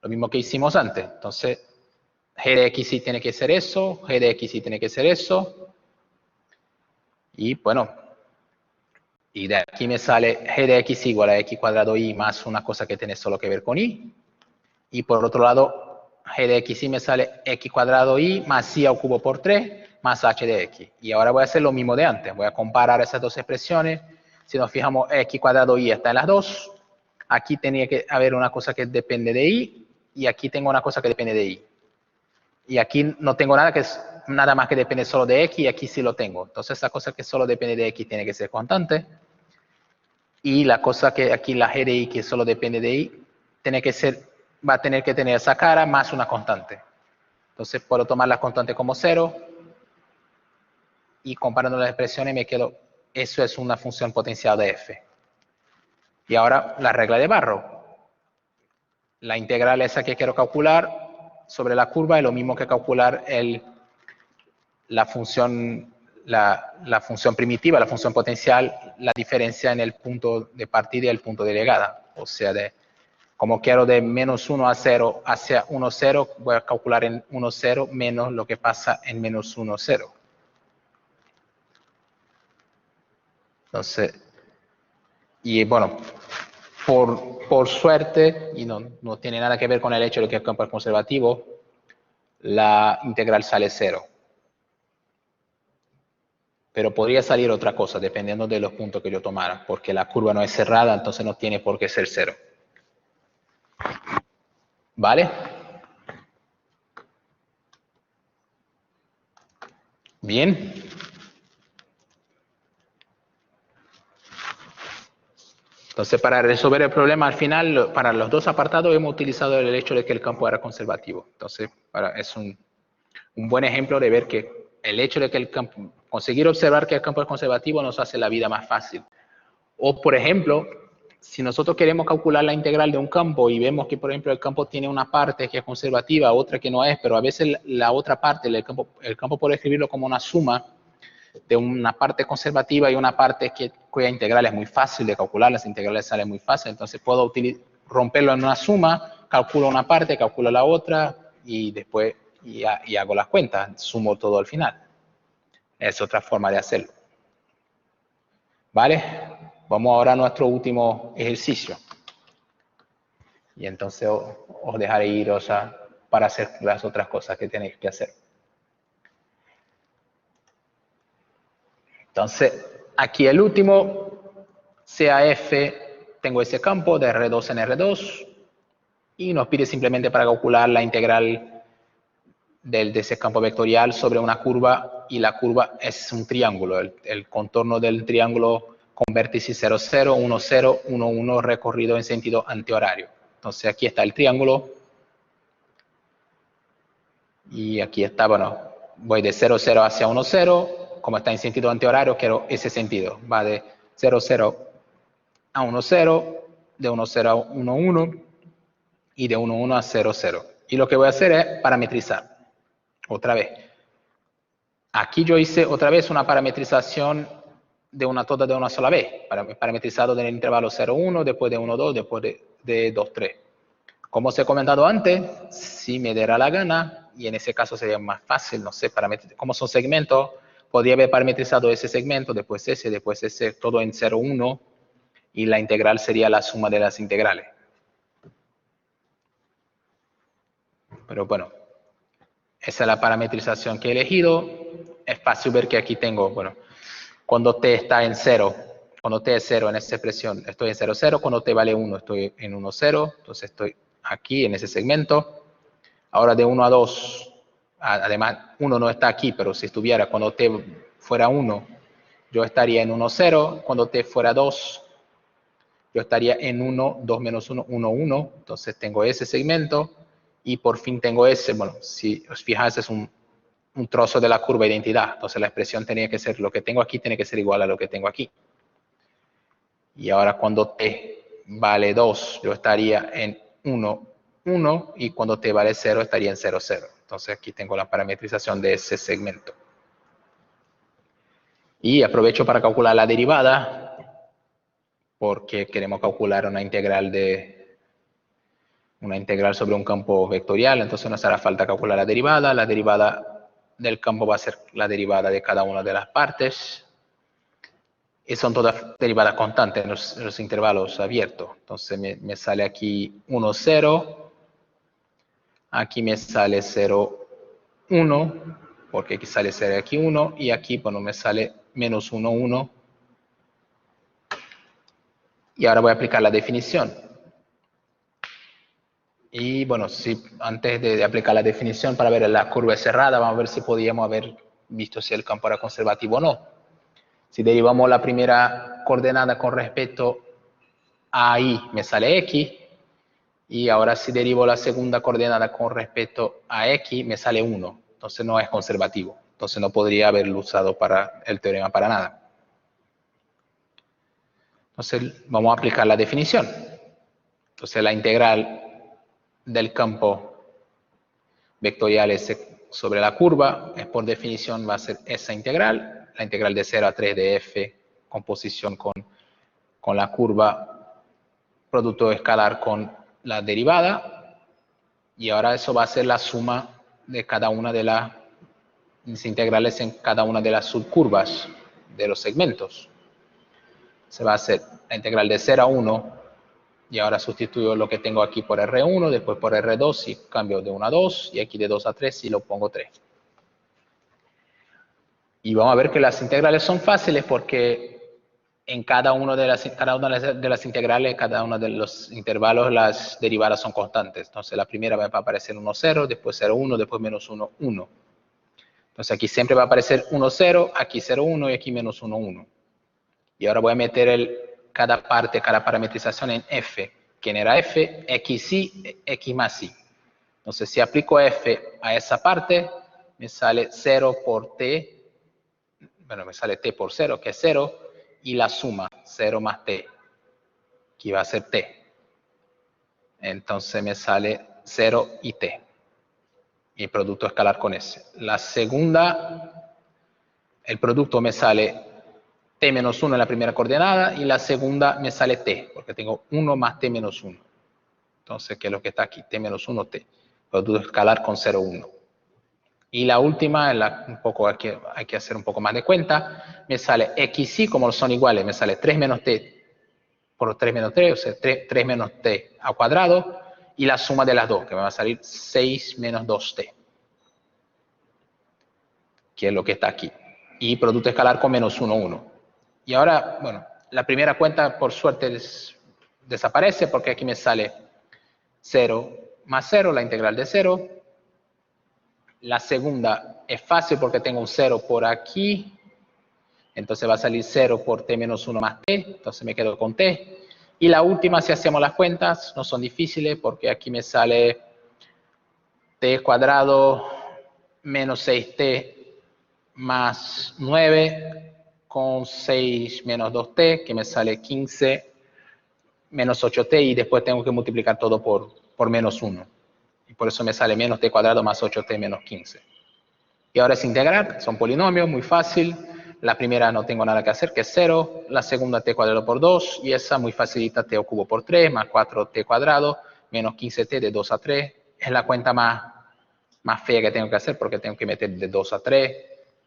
Lo mismo que hicimos antes. Entonces, g de xy tiene que ser eso, g de xy tiene que ser eso. Y bueno, y de aquí me sale g de x igual a x cuadrado y más una cosa que tiene solo que ver con y. Y por otro lado, g de x y me sale x cuadrado y más y al cubo por 3 más h de x. Y ahora voy a hacer lo mismo de antes. Voy a comparar esas dos expresiones. Si nos fijamos, x cuadrado y está en las dos. Aquí tenía que haber una cosa que depende de y. Y aquí tengo una cosa que depende de y. Y aquí no tengo nada más que depende solo de x, y aquí sí lo tengo. Entonces, esa cosa que solo depende de x tiene que ser constante. Y la cosa que aquí, la g de y, que solo depende de y, va a tener que tener esa cara más una constante. Entonces, puedo tomar la constante como 0. Y comparando las expresiones me quedo, eso es una función potencial de f. Y ahora, la regla de Barro. La integral esa que quiero calcular sobre la curva es lo mismo que calcular la función primitiva, la función potencial, la diferencia en el punto de partida y el punto de llegada. O sea, como quiero de menos 1 a 0 hacia 1, 0, voy a calcular en 1, 0 menos lo que pasa en menos 1, 0. Entonces, y bueno, por suerte, y no tiene nada que ver con el hecho de que el campo es conservativo, la integral sale 0. Pero podría salir otra cosa, dependiendo de los puntos que yo tomara, porque la curva no es cerrada, entonces no tiene por qué ser 0. ¿Vale? Bien. Entonces, para resolver el problema al final, para los dos apartados hemos utilizado el hecho de que el campo era conservativo. Entonces, es un Un buen ejemplo de ver que el hecho de que el campo, conseguir observar que el campo es conservativo nos hace la vida más fácil. O, por ejemplo, si nosotros queremos calcular la integral de un campo y vemos que, por ejemplo, el campo tiene una parte que es conservativa, otra que no es, pero a veces la otra parte, el campo puede escribirlo como una suma de una parte conservativa y una parte cuya integral es muy fácil de calcular, las integrales salen muy fácil, entonces puedo romperlo en una suma, calculo una parte, calculo la otra y después y hago las cuentas, sumo todo al final. Es otra forma de hacerlo. ¿Vale? Vamos ahora a nuestro último ejercicio. Y entonces os dejaré ir para hacer las otras cosas que tenéis que hacer. Entonces, aquí el último, CAF, tengo ese campo de R2 en R2 y nos pide simplemente para calcular la integral de ese campo vectorial sobre una curva y la curva es un triángulo, el contorno del triángulo con vértices 0, 0, 1, 0, 1, 1 recorrido en sentido antihorario. Entonces aquí está el triángulo y aquí está, bueno, voy de 0, 0 hacia 1, 0, como está en sentido antihorario quiero ese sentido, va de 0, 0 a 1, 0, de 1, 0 a 1, 1 y de 1, 1 a 0, 0. Y lo que voy a hacer es parametrizar, otra vez. Aquí yo hice otra vez una parametrización de toda de una sola vez, parametrizado del intervalo 0, 1, después de 1, 2, después de 2, 3. Como os he comentado antes, si me diera la gana, y en ese caso sería más fácil, no sé, como son segmentos, podría haber parametrizado ese segmento, después ese, todo en 0, 1, y la integral sería la suma de las integrales. Pero bueno, esa es la parametrización que he elegido. Es fácil ver que aquí tengo, bueno, cuando t está en 0, cuando t es 0 en esta expresión, estoy en 0, 0, cuando t vale 1, estoy en 1, 0, entonces estoy aquí en ese segmento. Ahora de 1 a 2, además 1 no está aquí, pero si estuviera, cuando t fuera 1, yo estaría en 1, 0, cuando t fuera 2, yo estaría en 1, 2 menos 1, 1, 1, entonces tengo ese segmento, y por fin tengo ese, bueno, si os fijáis es un trozo de la curva de identidad, entonces la expresión tenía que ser, lo que tengo aquí tiene que ser igual a lo que tengo aquí. Y ahora cuando t vale 2, yo estaría en 1, 1, y cuando t vale 0, estaría en 0, 0. Entonces aquí tengo la parametrización de ese segmento. Y aprovecho para calcular la derivada, porque queremos calcular una integral sobre un campo vectorial, entonces nos hará falta calcular la derivada del campo va a ser la derivada de cada una de las partes, y son todas derivadas constantes en los intervalos abiertos, entonces me sale aquí 1, 0, aquí me sale 0, 1, porque aquí sale 0 aquí 1, y aquí, bueno, me sale menos 1, 1, y ahora voy a aplicar la definición. Y bueno, antes de aplicar la definición para ver la curva cerrada, vamos a ver si podíamos haber visto si el campo era conservativo o no. Si derivamos la primera coordenada con respecto a y, me sale x, y ahora si derivo la segunda coordenada con respecto a x, me sale 1. Entonces no es conservativo. Entonces no podría haberlo usado para el teorema para nada. Entonces vamos a aplicar la definición. Entonces la integral del campo vectorial sobre la curva, por definición va a ser esa integral, la integral de 0 a 3 de f, composición con la curva, producto escalar con la derivada, y ahora eso va a ser la suma de cada una de las integrales en cada una de las subcurvas de los segmentos. Se va a hacer la integral de 0 a 1, y ahora sustituyo lo que tengo aquí por R1, después por R2 y cambio de 1 a 2, y aquí de 2 a 3 y lo pongo 3. Y vamos a ver que las integrales son fáciles porque en cada una de las integrales, cada uno de los intervalos, las derivadas son constantes. Entonces la primera va a aparecer 1, 0, después 0, 1, después menos 1, 1. Entonces aquí siempre va a aparecer 1, 0, aquí 0, 1 y aquí menos 1, 1. Y ahora voy a meter cada parametrización en f. ¿Quién era f? X y x más y. Entonces si aplico f a esa parte, me sale 0 por t, bueno, me sale t por 0, que es 0, y la suma, 0 más t, que va a ser t. Entonces me sale 0 y t. Y producto escalar con S. La segunda, el producto me sale t menos 1 en la primera coordenada, y la segunda me sale t, porque tengo 1 más t menos 1. Entonces, ¿qué es lo que está aquí? T menos 1, t. Producto escalar con 0, 1. Y la última, un poco hay que hacer un poco más de cuenta, me sale xy, como son iguales, me sale 3 menos t por 3 menos 3, o sea, 3 menos t al cuadrado, y la suma de las dos, que me va a salir 6 menos 2t, que es lo que está aquí. Y producto escalar con menos 1, 1. Y ahora, bueno, la primera cuenta, por suerte, desaparece, porque aquí me sale 0 más 0, la integral de 0. La segunda es fácil porque tengo un 0 por aquí. Entonces va a salir 0 por t menos 1 más t. Entonces me quedo con t. Y la última, si hacemos las cuentas, no son difíciles porque aquí me sale t cuadrado menos 6t más 9 con 6 menos 2t, que me sale 15 menos 8t, y después tengo que multiplicar todo por menos 1. Y por eso me sale menos t cuadrado más 8t menos 15. Y ahora es integrar, son polinomios, muy fácil. La primera no tengo nada que hacer, que es 0. La segunda t cuadrado por 2, y esa muy facilita, t al cubo por 3, más 4t cuadrado, menos 15t de 2 a 3. Es la cuenta más fea que tengo que hacer, porque tengo que meter de 2 a 3,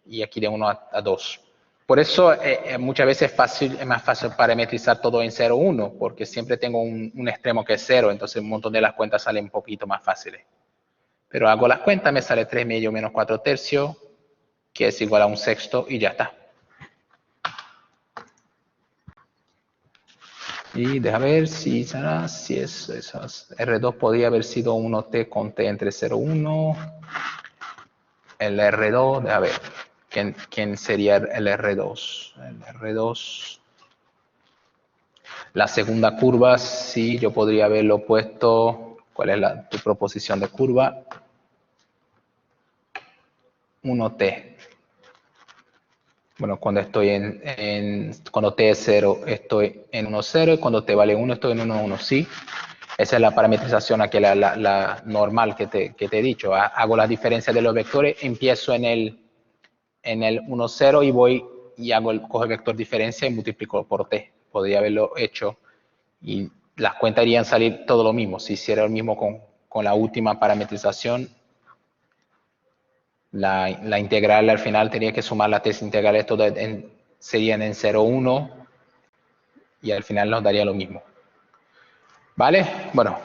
y aquí de 1 a 2. Por eso muchas veces es más fácil parametrizar todo en 0, 1, porque siempre tengo un extremo que es 0, entonces un montón de las cuentas salen un poquito más fáciles. Pero hago las cuentas, me sale 3 medios menos 4 tercios, que es igual a 1/6, y ya está. Y deja ver si es R2 podría haber sido 1t con t entre 0 y 1. El R2, deja ver, ¿quién sería el R2? El R2, la segunda curva, sí, yo podría haberlo puesto. ¿Cuál es tu proposición de curva? 1t. Bueno, cuando estoy cuando t es 0, estoy en 1, 0, y cuando t vale 1, estoy en 1, 1, sí. Esa es la parametrización aquí, la normal que te he dicho. Hago la diferencia de los vectores, empiezo en el 1, 0, y voy y cojo el vector diferencia y multiplico por t. Podría haberlo hecho y las cuentas irían a salir todo lo mismo. Si hiciera lo mismo con la última parametrización, la integral al final tenía que sumar las tres integrales, todas serían en 0, 1, y al final nos daría lo mismo. ¿Vale? Bueno,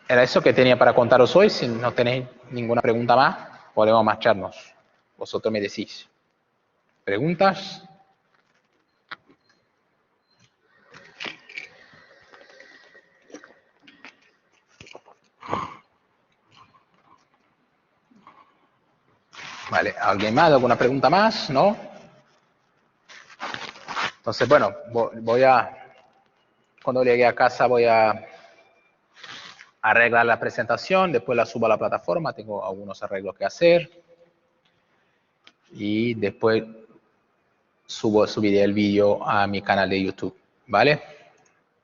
era eso que tenía para contaros hoy. Si no tenéis ninguna pregunta más, podemos marcharnos. Vosotros me decís. ¿Preguntas? Vale, ¿alguien más? ¿Alguna pregunta más? ¿No? Entonces, bueno, cuando llegue a casa voy a arreglar la presentación, después la subo a la plataforma, tengo algunos arreglos que hacer, y después subiré el vídeo a mi canal de YouTube, ¿vale?